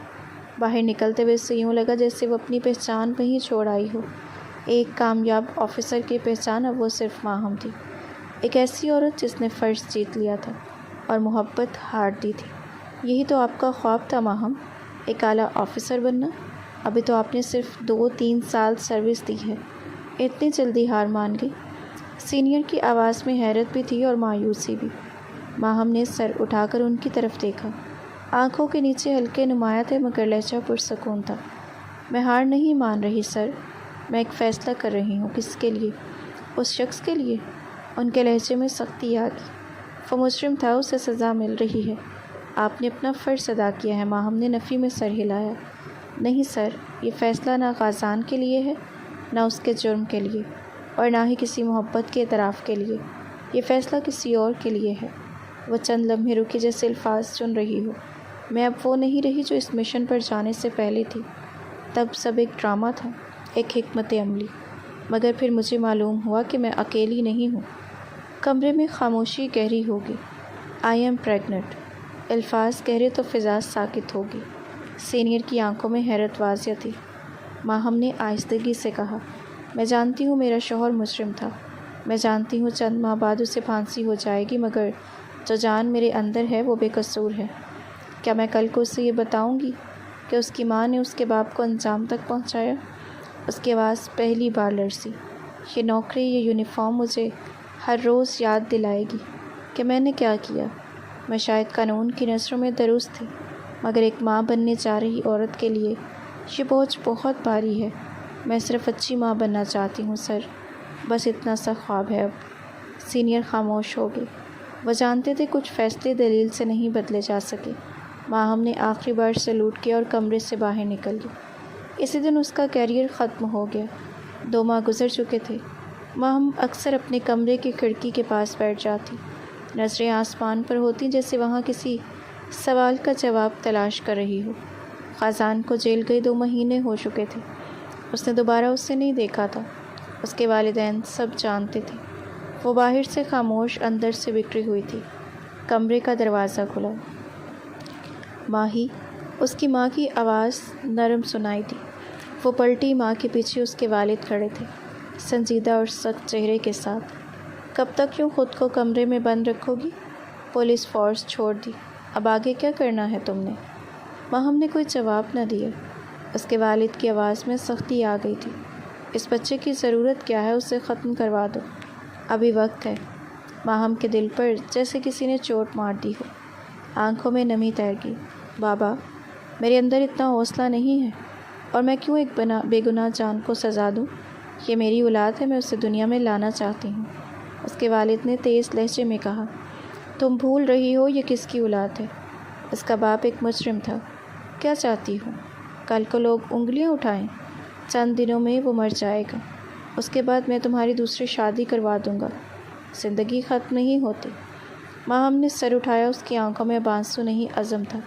باہر نکلتے ہوئے اسے یوں لگا جیسے وہ اپنی پہچان وہیں چھوڑ آئی ہو۔ ایک کامیاب آفیسر کی پہچان اب وہ صرف ماہم تھی، ایک ایسی عورت جس نے فرض جیت لیا تھا اور محبت ہار دی تھی۔ یہی تو آپ کا خواب تھا ماہم، ایک اعلیٰ آفیسر بننا۔ ابھی تو آپ نے صرف 2-3 سال سروس دی ہے، اتنی جلدی ہار مان گئی؟ سینئر کی آواز میں حیرت بھی تھی اور مایوسی بھی۔ ماہم نے سر اٹھا کر ان کی طرف دیکھا۔ آنکھوں کے نیچے ہلکے نمایاں تھے، مگر لہجہ پرسکون تھا۔ میں ہار نہیں مان رہی سر، میں ایک فیصلہ کر رہی ہوں۔ کس کے لیے؟ اس شخص کے لیے۔ ان کے لہجے میں سختی آ گئی۔ وہ مجرم تھا، اسے سزا مل رہی ہے، آپ نے اپنا فرض ادا کیا ہے۔ ماہم نے نفی میں سر ہلایا۔ نہیں سر، یہ فیصلہ نہ غازان کے لیے ہے، نہ اس کے جرم کے لیے، اور نہ ہی کسی محبت کے اعتراف کے لیے۔ یہ فیصلہ کسی اور کے لیے ہے۔ وہ چند لمحے رکی، جیسے الفاظ چن رہی ہو۔ میں اب وہ نہیں رہی جو اس مشن پر جانے سے پہلے تھی۔ تب سب ایک ڈرامہ تھا، ایک حکمت عملی، مگر پھر مجھے معلوم ہوا کہ میں اکیلی نہیں ہوں۔ کمرے میں خاموشی گہری ہوگی۔ I am pregnant. الفاظ گہرے تو فضا ساکت ہوگی۔ سینئر کی آنکھوں میں حیرت واضح تھی۔ ماہم نے آہستگی سے کہا، میں جانتی ہوں میرا شوہر مجرم تھا، میں جانتی ہوں چند ماہ بعد اسے پھانسی ہو جائے گی، مگر جو جان میرے اندر ہے وہ بے قصور ہے۔ کیا میں کل کو اسے یہ بتاؤں گی کہ اس کی ماں نے اس کے باپ کو انجام تک پہنچایا؟ اس کی آواز پہلی بار لرزی۔ یہ نوکری، یہ یونیفارم مجھے ہر روز یاد دلائے گی کہ میں نے کیا کیا۔ میں شاید قانون کی نظروں میں درست تھی، مگر ایک ماں بننے جا رہی عورت کے لیے یہ بوجھ بہت بھاری ہے۔ میں صرف اچھی ماں بننا چاہتی ہوں سر، بس اتنا سا خواب ہے اب۔ سینئر خاموش ہو گئے۔ وہ جانتے تھے کچھ فیصلے دلیل سے نہیں بدلے جا سکے۔ ماہم نے آخری بار سلوٹ کیا اور کمرے سے باہر نکل گئی۔ اسی دن اس کا کیریئر ختم ہو گیا۔ 2 ماہ گزر چکے تھے۔ ماہم اکثر اپنے کمرے کی کھڑکی کے پاس بیٹھ جاتی، نظریں آسمان پر ہوتی جیسے وہاں کسی سوال کا جواب تلاش کر رہی ہو۔ خازان کو جیل گئے 2 مہینے ہو چکے تھے۔ اس نے دوبارہ اسے نہیں دیکھا تھا۔ اس کے والدین سب جانتے تھے۔ وہ باہر سے خاموش، اندر سے بکھری ہوئی تھی۔ کمرے کا دروازہ کھلا۔ ماہی، اس کی ماں کی آواز نرم سنائی دی۔ وہ پلٹی۔ ماں کے پیچھے اس کے والد کھڑے تھے، سنجیدہ اور سخت چہرے کے ساتھ۔ کب تک یوں خود کو کمرے میں بند رکھو گی؟ پولیس فورس چھوڑ دی، اب آگے کیا کرنا ہے تم نے؟ ماہم نے کوئی جواب نہ دیا۔ اس کے والد کی آواز میں سختی آ گئی تھی۔ اس بچے کی ضرورت کیا ہے؟ اسے ختم کروا دو، ابھی وقت ہے۔ ماہم کے دل پر جیسے کسی نے چوٹ مار دی ہو۔ آنکھوں میں نمی تیر گئی۔ بابا، میرے اندر اتنا حوصلہ نہیں ہے، اور میں کیوں ایک بے گناہ جان کو سزا دوں؟ یہ میری اولاد ہے، میں اسے دنیا میں لانا چاہتی ہوں۔ اس کے والد نے تیز لہجے میں کہا، تم بھول رہی ہو یہ کس کی اولاد ہے؟ اس کا باپ ایک مجرم تھا۔ کیا چاہتی ہو؟ کل کو لوگ انگلیاں اٹھائیں؟ چند دنوں میں وہ مر جائے گا، اس کے بعد میں تمہاری دوسری شادی کروا دوں گا۔ زندگی ختم نہیں ہوتی۔ ماہم نے سر اٹھایا۔ اس کی آنکھوں میں آنسو نہیں، عزم تھا۔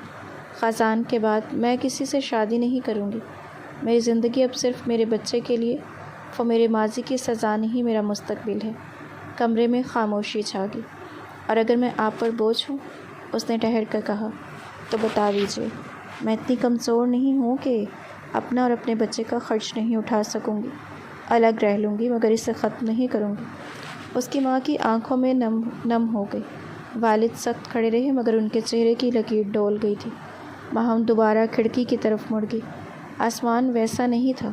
خازان کے بعد میں کسی سے شادی نہیں کروں گی۔ میری زندگی اب صرف میرے بچے کے لیے۔ وہ میرے ماضی کی سزا نہیں، میرا مستقبل ہے۔ کمرے میں خاموشی چھا گئی۔ اور اگر میں آپ پر بوجھ ہوں، اس نے ٹھہر کر کہا، تو بتا دیجیے۔ میں اتنی کمزور نہیں ہوں کہ اپنا اور اپنے بچے کا خرچ نہیں اٹھا سکوں گی۔ الگ رہ لوں گی، مگر اسے ختم نہیں کروں گی۔ اس کی ماں کی آنکھوں میں نم ہو گئی۔ والد سخت کھڑے رہے، مگر ان کے چہرے کی لکیر ڈول گئی تھی۔ ماہم دوبارہ کھڑکی کی طرف مڑ گئی۔ آسمان ویسا نہیں تھا،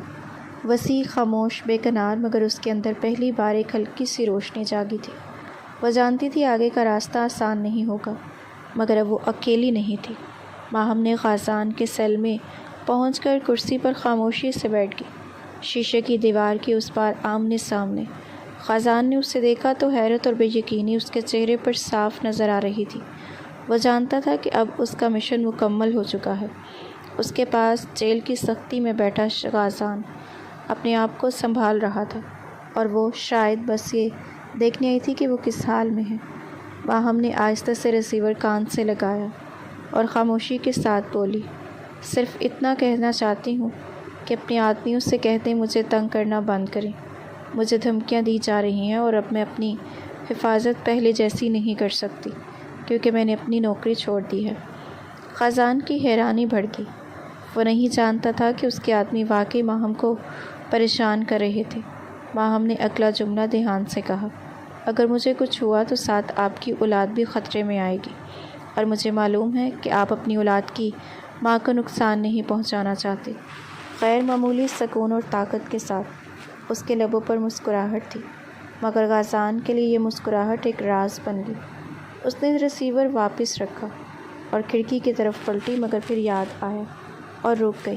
وسیع، خاموش، بے کنار، مگر اس کے اندر پہلی بار ایک ہلکی سی روشنی جاگی تھی۔ وہ جانتی تھی آگے کا راستہ آسان نہیں ہوگا، مگر اب وہ اکیلی نہیں تھی۔ ماہم نے خازان کے سیل میں پہنچ کر کرسی پر خاموشی سے بیٹھ گئی، شیشے کی دیوار کے اس پار آمنے سامنے۔ خازان نے اسے دیکھا تو حیرت اور بے یقینی اس کے چہرے پر صاف نظر آ رہی تھی۔ وہ جانتا تھا کہ اب اس کا مشن مکمل ہو چکا ہے۔ اس کے پاس جیل کی سختی میں بیٹھا خازان اپنے آپ کو سنبھال رہا تھا، اور وہ شاید بس یہ دیکھنے آئی تھی کہ وہ کس حال میں ہے۔ ماہم نے آہستہ سے ریسیور کان سے لگایا اور خاموشی کے ساتھ بولی، صرف اتنا کہنا چاہتی ہوں کہ اپنے آدمیوں سے کہتے مجھے تنگ کرنا بند کریں۔ مجھے دھمکیاں دی جا رہی ہیں، اور اب میں اپنی حفاظت پہلے جیسی نہیں کر سکتی، کیونکہ میں نے اپنی نوکری چھوڑ دی ہے۔ خازان کی حیرانی بڑھ گئی۔ وہ نہیں جانتا تھا کہ اس کے آدمی واقعی ماہم کو پریشان کر رہے تھے۔ ماہم نے اگلا جملہ دھیان سے کہا، اگر مجھے کچھ ہوا تو ساتھ آپ کی اولاد بھی خطرے میں آئے گی، اور مجھے معلوم ہے کہ آپ اپنی اولاد کی ماں کو نقصان نہیں پہنچانا چاہتے۔ غیر معمولی سکون اور طاقت کے ساتھ اس کے لبوں پر مسکراہٹ تھی، مگر خازان کے لیے یہ مسکراہٹ ایک راز بن گئی۔ اس نے ریسیور واپس رکھا اور کھڑکی کی طرف پلٹی، مگر پھر یاد آیا اور رک گئی۔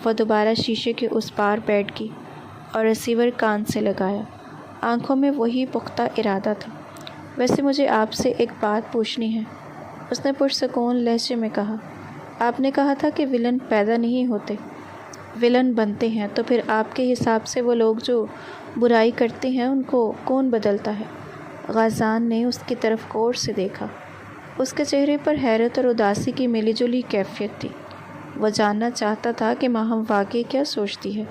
وہ دوبارہ شیشے کے اس پار بیٹھ گئی اور ریسیور کان سے لگایا۔ آنکھوں میں وہی پختہ ارادہ تھا۔ ویسے مجھے آپ سے ایک بات پوچھنی ہے، اس نے پرسکون لہجے میں کہا۔ آپ نے کہا تھا کہ ویلن پیدا نہیں ہوتے، ویلن بنتے ہیں، تو پھر آپ کے حساب سے وہ لوگ جو برائی کرتے ہیں ان کو کون بدلتا ہے؟ خازان نے اس کی طرف غور سے دیکھا۔ اس کے چہرے پر حیرت اور اداسی کی ملی جلی کیفیت تھی۔ وہ جاننا چاہتا تھا کہ ماہم واقعی کیا سوچتی ہے،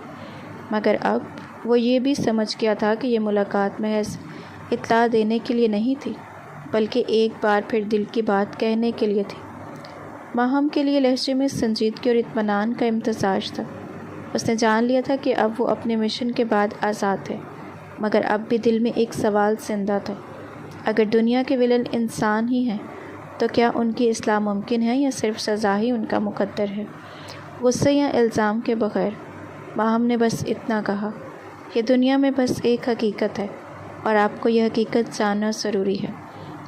مگر اب وہ یہ بھی سمجھ گیا تھا کہ یہ ملاقات محض اطلاع دینے کے لیے نہیں تھی، بلکہ ایک بار پھر دل کی بات کہنے کے لیے تھی۔ ماہم کے لیے لہجے میں سنجیدگی اور اطمینان کا امتزاج تھا۔ اس نے جان لیا تھا کہ اب وہ اپنے مشن کے بعد آزاد ہے، مگر اب بھی دل میں ایک سوال زندہ تھا۔ اگر دنیا کے ولن انسان ہی ہیں تو کیا ان کی اصلاح ممکن ہے یا صرف سزا ہی ان کا مقدر ہے؟ غصے یا الزام کے بغیر ماہم نے بس اتنا کہا، یہ دنیا میں بس ایک حقیقت ہے اور آپ کو یہ حقیقت جاننا ضروری ہے۔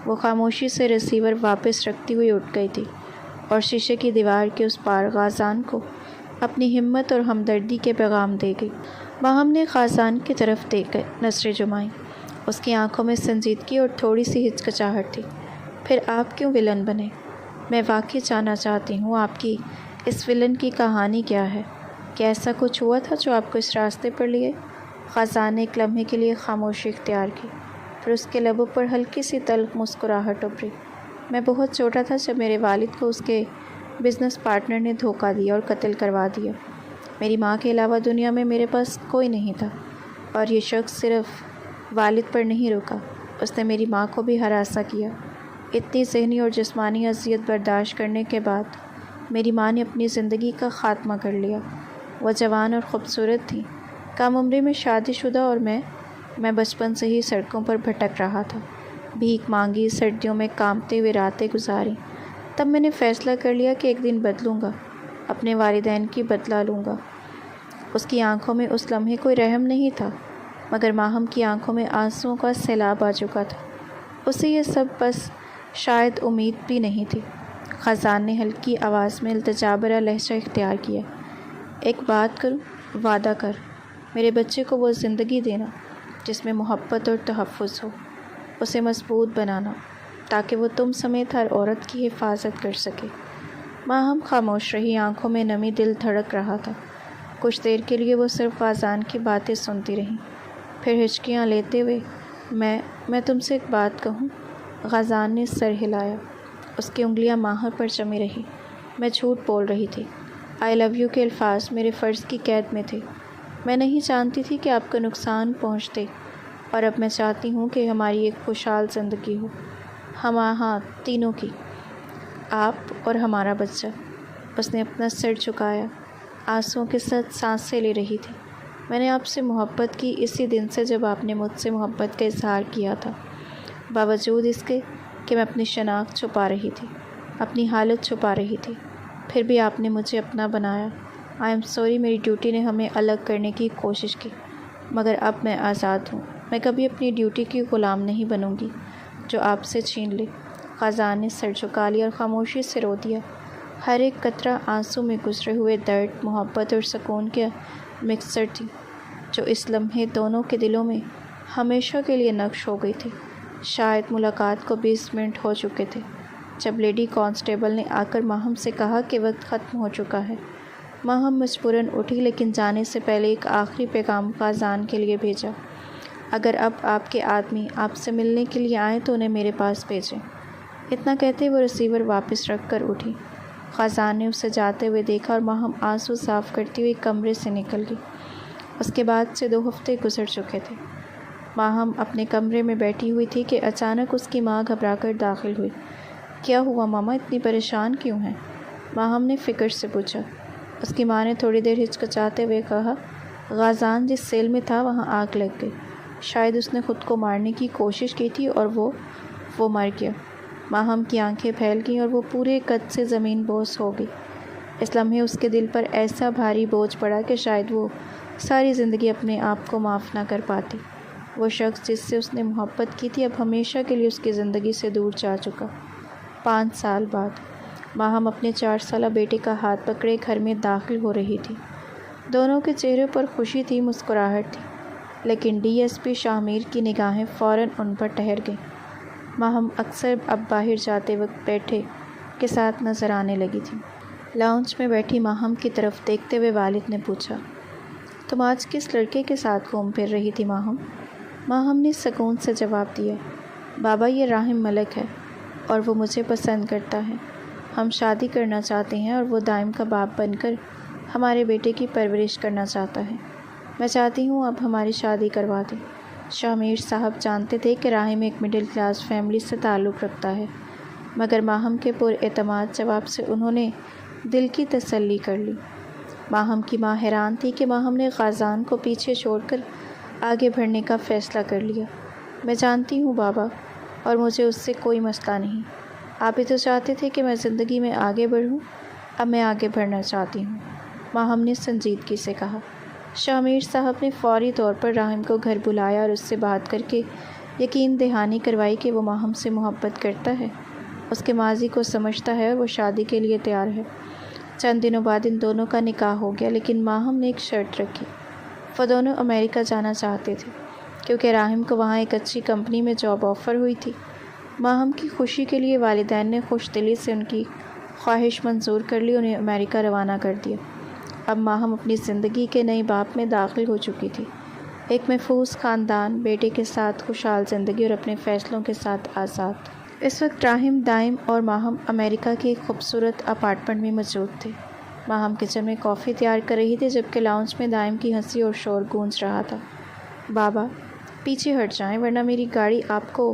وہ خاموشی سے ریسیور واپس رکھتی ہوئی اٹھ گئی تھی اور شیشے کی دیوار کے اس پار غازان کو اپنی ہمت اور ہمدردی کے پیغام دے گئی۔ ماہم نے غازان کی طرف دیکھ کر نظریں جمائیں۔ اس کی آنکھوں میں سنجیدگی اور تھوڑی سی ہچکچاہٹ تھی۔ پھر آپ کیوں ولن بنے؟ میں واقعی جاننا چاہتی ہوں آپ کی اس ولن کی کہانی کیا ہے؟ کیا ایسا کچھ ہوا تھا جو آپ کو اس راستے پر لیے؟ غازان نے ایک لمحے کے لیے خاموشی اختیار کی، پھر اس کے لبوں پر ہلکی سی تلخ مسکراہٹ ابھری۔ میں بہت چھوٹا تھا جب میرے والد کو اس کے بزنس پارٹنر نے دھوکہ دیا اور قتل کروا دیا۔ میری ماں کے علاوہ دنیا میں میرے پاس کوئی نہیں تھا، اور یہ شخص صرف والد پر نہیں رکا، اس نے میری ماں کو بھی ہراساں کیا۔ اتنی ذہنی اور جسمانی اذیت برداشت کرنے کے بعد میری ماں نے اپنی زندگی کا خاتمہ کر لیا۔ وہ جوان اور خوبصورت تھی، کم عمری میں شادی شدہ، اور میں بچپن سے ہی سڑکوں پر بھٹک رہا تھا، بھیک مانگی، سردیوں میں کانپتے ہوئے راتیں گزاری۔ تب میں نے فیصلہ کر لیا کہ ایک دن بدلوں گا، اپنے والدین کی بدلہ لوں گا۔ اس کی آنکھوں میں اس لمحے کوئی رحم نہیں تھا، مگر ماہم کی آنکھوں میں آنسوؤں کا سیلاب آ چکا تھا۔ اسے یہ سب بس شاید امید بھی نہیں تھی۔ خزان نے ہلکی آواز میں التجا بھرا لہجہ اختیار کیا۔ ایک بات کروں؟ وعدہ کر، میرے بچے کو وہ زندگی دینا جس میں محبت اور تحفظ ہو، اسے مضبوط بنانا تاکہ وہ تم سمیت ہر عورت کی حفاظت کر سکے۔ ماہم خاموش رہی، آنکھوں میں نمی، دل دھڑک رہا تھا۔ کچھ دیر کے لیے وہ صرف غازان کی باتیں سنتی رہیں، پھر ہچکیاں لیتے ہوئے، میں تم سے ایک بات کہوں؟ غازان نے سر ہلایا۔ اس کی انگلیاں ماہر پر جمی رہی۔ میں جھوٹ بول رہی تھی۔ آئی لو یو کے الفاظ میرے فرض کی قید میں تھے۔ میں نہیں جانتی تھی کہ آپ کو نقصان پہنچتے، اور اب میں چاہتی ہوں کہ ہماری ایک خوشحال زندگی ہو، ہاں تینوں کی، آپ اور ہمارا بچہ۔ اس نے اپنا سر جھکایا، آنسوؤں کے ساتھ سانسیں لے رہی تھی۔ میں نے آپ سے محبت کی اسی دن سے جب آپ نے مجھ سے محبت کا اظہار کیا تھا، باوجود اس کے کہ میں اپنی شناخت چھپا رہی تھی، اپنی حالت چھپا رہی تھی، پھر بھی آپ نے مجھے اپنا بنایا۔ آئی ایم سوری، میری ڈیوٹی نے ہمیں الگ کرنے کی کوشش کی، مگر اب میں آزاد ہوں۔ میں کبھی اپنی ڈیوٹی کی غلام نہیں بنوں گی جو آپ سے چھین لے۔ خزان نے سر جھکا لیا اور خاموشی سے رو دیا۔ ہر ایک قطرہ آنسو میں گزرے ہوئے درد، محبت اور سکون کے مکسچر تھی، جو اس لمحے دونوں کے دلوں میں ہمیشہ کے لیے نقش ہو گئی تھی۔ شاید ملاقات کو 20 منٹ ہو چکے تھے جب لیڈی کانسٹیبل نے آ کر ماہم سے کہا کہ وقت ختم ہو چکا ہے۔ ماہم مجبوراً اٹھی، لیکن جانے سے پہلے ایک آخری پیغام غازان کے لیے بھیجا۔ اگر اب آپ کے آدمی آپ سے ملنے کے لیے آئیں تو انہیں میرے پاس بھیجیں۔ اتنا کہتے وہ ریسیور واپس رکھ کر اٹھی۔ غازان نے اسے جاتے ہوئے دیکھا اور ماہم آنسو صاف کرتی ہوئی کمرے سے نکل گئی۔ اس کے بعد سے 2 ہفتے گزر چکے تھے۔ ماہم اپنے کمرے میں بیٹھی ہوئی تھی کہ اچانک اس کی ماں گھبرا کر داخل ہوئی۔ کیا ہوا ماما، اتنی پریشان کیوں ہیں؟ ماہم نے فکر سے پوچھا۔ اس کی ماں نے تھوڑی دیر ہچکچاتے ہوئے کہا، غازان جس سیل میں تھا وہاں آگ لگ گئی، شاید اس نے خود کو مارنے کی کوشش کی تھی اور وہ مر گیا۔ ماہم کی آنکھیں پھیل گئیں اور وہ پورے قد سے زمین بوس ہو گئی۔ اس لمحے اس کے دل پر ایسا بھاری بوجھ پڑا کہ شاید وہ ساری زندگی اپنے آپ کو معاف نہ کر پاتی۔ وہ شخص جس سے اس نے محبت کی تھی اب ہمیشہ کے لیے اس کی زندگی سے دور جا چکا۔ 5 سال بعد ماہم اپنے 4 سالہ بیٹے کا ہاتھ پکڑے گھر میں داخل ہو رہی تھی۔ دونوں کے چہرے پر خوشی تھی، مسکراہٹ تھی، لیکن ڈی ایس پی شاہ میر کی نگاہیں فوراً ان پر ٹھہر گئیں۔ ماہم اکثر اب باہر جاتے وقت بیٹے کے ساتھ نظر آنے لگی تھی۔ لاؤنج میں بیٹھی ماہم کی طرف دیکھتے ہوئے والد نے پوچھا، تم آج کس لڑکے کے ساتھ گھوم پھر رہی تھی ماہم؟ ماہم نے سکون سے جواب دیا، بابا یہ راحم ملک ہے اور وہ مجھے پسند کرتا ہے۔ ہم شادی کرنا چاہتے ہیں اور وہ دائم کا باپ بن کر ہمارے بیٹے کی پرورش کرنا چاہتا ہے۔ میں چاہتی ہوں اب ہماری شادی کروا دیں۔ شاہ میر صاحب جانتے تھے کہ راحم ایک مڈل کلاس فیملی سے تعلق رکھتا ہے، مگر ماہم کے پر اعتماد جواب سے انہوں نے دل کی تسلی کر لی۔ ماہم کی ماں حیران تھی کہ ماہم نے غازان کو پیچھے چھوڑ کر آگے بڑھنے کا فیصلہ کر لیا۔ میں جانتی ہوں بابا، اور مجھے اس سے کوئی مسئلہ نہیں۔ آپ بھی تو چاہتے تھے کہ میں زندگی میں آگے بڑھوں، اب میں آگے بڑھنا چاہتی ہوں، ماہم نے سنجیدگی سے کہا۔ شاہ میر صاحب نے فوری طور پر راہم کو گھر بلایا اور اس سے بات کر کے یقین دہانی کروائی کہ وہ ماہم سے محبت کرتا ہے، اس کے ماضی کو سمجھتا ہے اور وہ شادی کے لیے تیار ہے۔ چند دنوں بعد ان دونوں کا نکاح ہو گیا، لیکن ماہم نے ایک شرط رکھی۔ وہ دونوں امریکہ جانا چاہتے تھے کیونکہ راہم کو وہاں ایک اچھی کمپنی میں جاب آفر ہوئی تھی۔ ماہم کی خوشی کے لیے والدین نے خوش دلی سے ان کی خواہش منظور کر لی، انہیں امریکہ روانہ کر دیا۔ اب ماہم اپنی زندگی کے نئے باب میں داخل ہو چکی تھی، ایک محفوظ خاندان، بیٹے کے ساتھ خوشحال زندگی اور اپنے فیصلوں کے ساتھ آزاد۔ اس وقت راہم، دائم اور ماہم امریکہ کے ایک خوبصورت اپارٹمنٹ میں موجود تھے۔ ماہم کچن میں کافی تیار کر رہی تھی جبکہ لاؤنج میں دائم کی ہنسی اور شور گونج رہا تھا۔ بابا پیچھے ہٹ جائیں ورنہ میری گاڑی آپ کو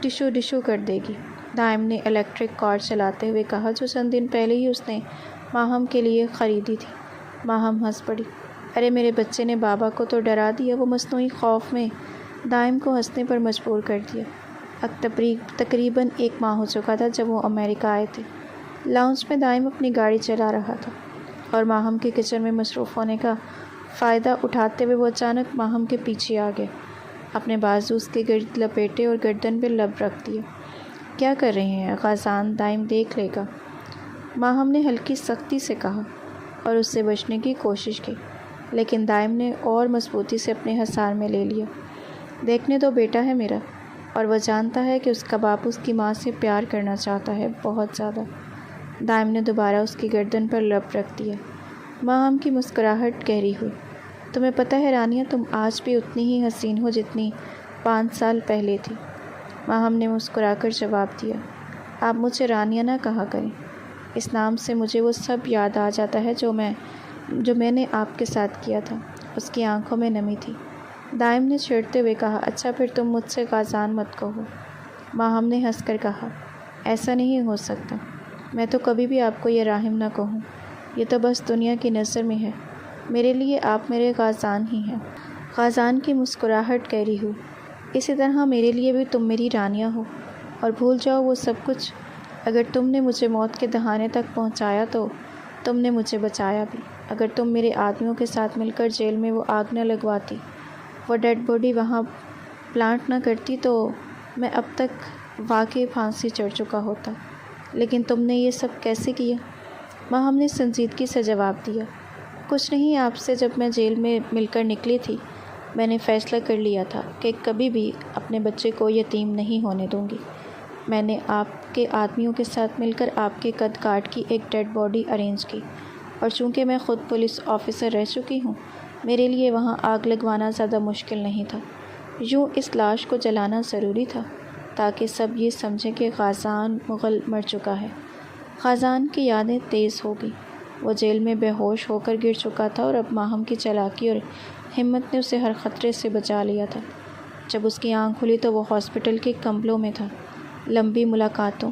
ڈشو ڈشو کر دے گی، دائم نے الیکٹرک کار چلاتے ہوئے کہا جو چند دن پہلے ہی اس نے ماہم کے لیے خریدی تھی۔ ماہم ہنس پڑی۔ ارے میرے بچے نے بابا کو تو ڈرا دیا، وہ مصنوعی خوف میں دائم کو ہنسنے پر مجبور کر دیا۔ اب تقریباً 1 ماہ ہو چکا تھا جب وہ امریکہ آئے تھے۔ لاؤنج میں دائم اپنی گاڑی چلا رہا تھا اور ماہم کے کچن میں مصروف ہونے کا فائدہ اٹھاتے ہوئے وہ اچانک ماہم کے پیچھے آ گیا، اپنے بازو اس کے گرد لپیٹے اور گردن پہ لب رکھ دیا۔ کیا کر رہے ہیں غازان، دائم دیکھ لے گا، ماہم نے ہلکی سختی سے کہا اور اس سے بچنے کی کوشش کی، لیکن دائم نے اور مضبوطی سے اپنے حصار میں لے لیا۔ دیکھنے دو، بیٹا ہے میرا، اور وہ جانتا ہے کہ اس کا باپ اس کی ماں سے پیار کرنا چاہتا ہے، بہت زیادہ۔ دائم نے دوبارہ اس کی گردن پر لب رکھ دیا۔ ماہم کی مسکراہٹ گہری ہوئی۔ تمہیں پتہ ہے رانیہ، تم آج بھی اتنی ہی حسین ہو جتنی 5 سال پہلے تھی، ماہم نے مسکرا کر جواب دیا۔ آپ مجھے رانیہ نہ کہا کریں، اس نام سے مجھے وہ سب یاد آ جاتا ہے جو میں نے آپ کے ساتھ کیا تھا۔ اس کی آنکھوں میں نمی تھی۔ دائم نے چھیڑتے ہوئے کہا، اچھا پھر تم مجھ سے غازان مت کہو۔ ماہم نے ہنس کر کہا، ایسا نہیں ہو سکتا، میں تو کبھی بھی آپ کو یہ راہم نہ کہوں، یہ تو بس دنیا کی نظر میں ہے، میرے لیے آپ میرے غازان ہی ہیں۔ غازان کی مسکراہٹ گہری ہوئی۔ اسی طرح میرے لیے بھی تم میری رانیہ ہو، اور بھول جاؤ وہ سب کچھ۔ اگر تم نے مجھے موت کے دہانے تک پہنچایا تو تم نے مجھے بچایا بھی۔ اگر تم میرے آدمیوں کے ساتھ مل کر جیل میں وہ آگ نہ لگواتی، وہ ڈیڈ باڈی وہاں پلانٹ نہ کرتی تو میں اب تک واقعی پھانسی چڑھ چکا ہوتا، لیکن تم نے یہ سب کیسے کیا؟ ماہم نے سنجیدگی سے جواب دیا، کچھ نہیں، آپ سے جب میں جیل میں مل کر نکلی تھی میں نے فیصلہ کر لیا تھا کہ کبھی بھی اپنے بچے کو یتیم نہیں ہونے دوں گی۔ میں نے آپ کے آدمیوں کے ساتھ مل کر آپ کے قد کاٹ کی ایک ڈیڈ باڈی ارینج کی، اور چونکہ میں خود پولیس آفیسر رہ چکی ہوں، میرے لیے وہاں آگ لگوانا زیادہ مشکل نہیں تھا۔ یوں اس لاش کو جلانا ضروری تھا تاکہ سب یہ سمجھیں کہ غازان مغل مر چکا ہے۔ غازان کی یادیں تیز ہو گئی۔ وہ جیل میں بے ہوش ہو کر گر چکا تھا اور اب ماہم کی چالاکی اور ہمت نے اسے ہر خطرے سے بچا لیا تھا۔ جب اس کی آنکھ کھلی تو وہ ہاسپٹل کے کمروں میں تھا۔ لمبی ملاقاتوں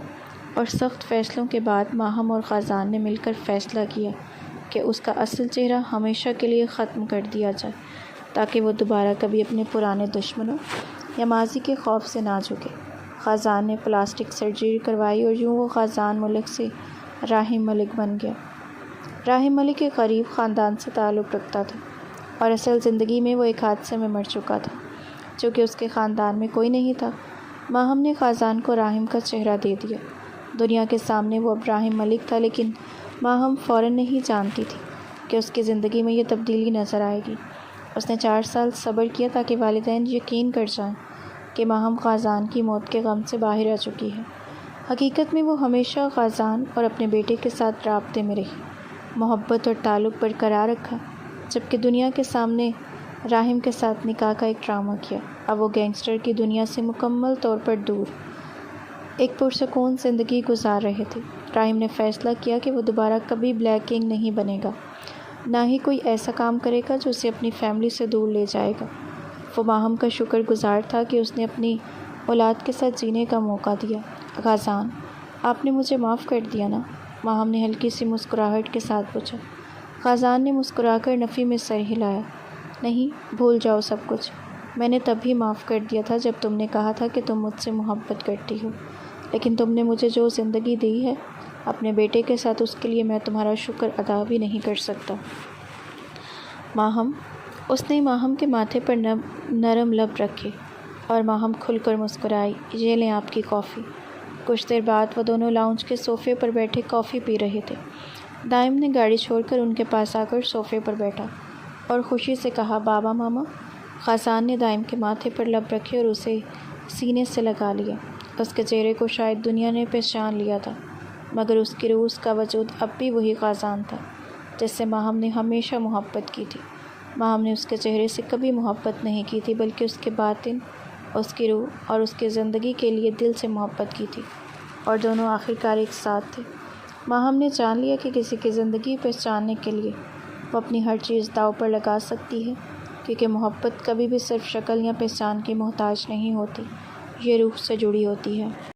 اور سخت فیصلوں کے بعد ماہم اور غازان نے مل کر فیصلہ کیا کہ اس کا اصل چہرہ ہمیشہ کے لیے ختم کر دیا جائے تاکہ وہ دوبارہ کبھی اپنے پرانے دشمنوں یا ماضی کے خوف سے نہ جھکے۔ غازان نے پلاسٹک سرجری کروائی اور یوں وہ غازان ملک سے راہم ملک بن گیا۔ راہم ملک ایک غریب خاندان سے تعلق رکھتا تھا اور اصل زندگی میں وہ ایک حادثے میں مر چکا تھا، چونکہ اس کے خاندان میں کوئی نہیں تھا۔ ماہم نے غازان کو راہم کا چہرہ دے دیا۔ دنیا کے سامنے وہ اب راہم ملک تھا، لیکن ماہم فوراً نہیں جانتی تھی کہ اس کی زندگی میں یہ تبدیلی نظر آئے گی۔ اس نے 4 سال صبر کیا تاکہ والدین یقین کر جائیں کہ ماہم غازان کی موت کے غم سے باہر آ چکی ہے۔ حقیقت میں وہ ہمیشہ غازان اور اپنے بیٹے کے ساتھ رابطے میں رہی، محبت اور تعلق برقرار رکھا، جبکہ دنیا کے سامنے راہم کے ساتھ نکاح کا ایک ڈرامہ کیا۔ اب وہ گینگسٹر کی دنیا سے مکمل طور پر دور ایک پرسکون زندگی گزار رہے تھے۔ راہم نے فیصلہ کیا کہ وہ دوبارہ کبھی بلیک کنگ نہیں بنے گا، نہ ہی کوئی ایسا کام کرے گا جو اسے اپنی فیملی سے دور لے جائے گا۔ وہ ماہم کا شکر گزار تھا کہ اس نے اپنی اولاد کے ساتھ جینے کا موقع دیا۔ غازان، آپ نے مجھے معاف کر دیا نا؟ ماہم نے ہلکی سی مسکراہٹ کے ساتھ پوچھا۔ غازان نے مسکرا کر نفی میں سر ہلایا۔ نہیں، بھول جاؤ سب کچھ، میں نے تب بھی معاف کر دیا تھا جب تم نے کہا تھا کہ تم مجھ سے محبت کرتی ہو، لیکن تم نے مجھے جو زندگی دی ہے اپنے بیٹے کے ساتھ، اس کے لیے میں تمہارا شکر ادا بھی نہیں کر سکتا۔ ماہم، اس نے ماہم کے ماتھے پر نرم لب رکھے اور ماہم کھل کر مسکرائی۔ یہ لیں آپ کی کافی۔ کچھ دیر بعد وہ دونوں لاؤنج کے صوفے پر بیٹھے کافی پی رہے تھے۔ دائم نے گاڑی چھوڑ کر ان کے پاس آ کر صوفے پر بیٹھا اور خوشی سے کہا، بابا ماما۔ خاصان نے دائم کے ماتھے پر لب رکھے اور اسے سینے سے لگا لیا۔ اس کے چہرے کو شاید دنیا نے پہچان لیا تھا، مگر اس کی روح، اس کا وجود اب بھی وہی خاصان تھا جس سے ماہم نے ہمیشہ محبت کی تھی۔ ماہم نے اس کے چہرے سے کبھی محبت نہیں کی تھی، بلکہ اس کے باطن، اس کی روح اور اس کی زندگی کے لیے دل سے محبت کی تھی، اور دونوں آخرکار ایک ساتھ تھے۔ ماہم نے جان لیا کہ کسی کی زندگی پہچاننے کے لیے وہ اپنی ہر چیز داؤ پر لگا سکتی ہے، کیونکہ محبت کبھی بھی صرف شکل یا پہچان کی محتاج نہیں ہوتی، یہ روح سے جڑی ہوتی ہے۔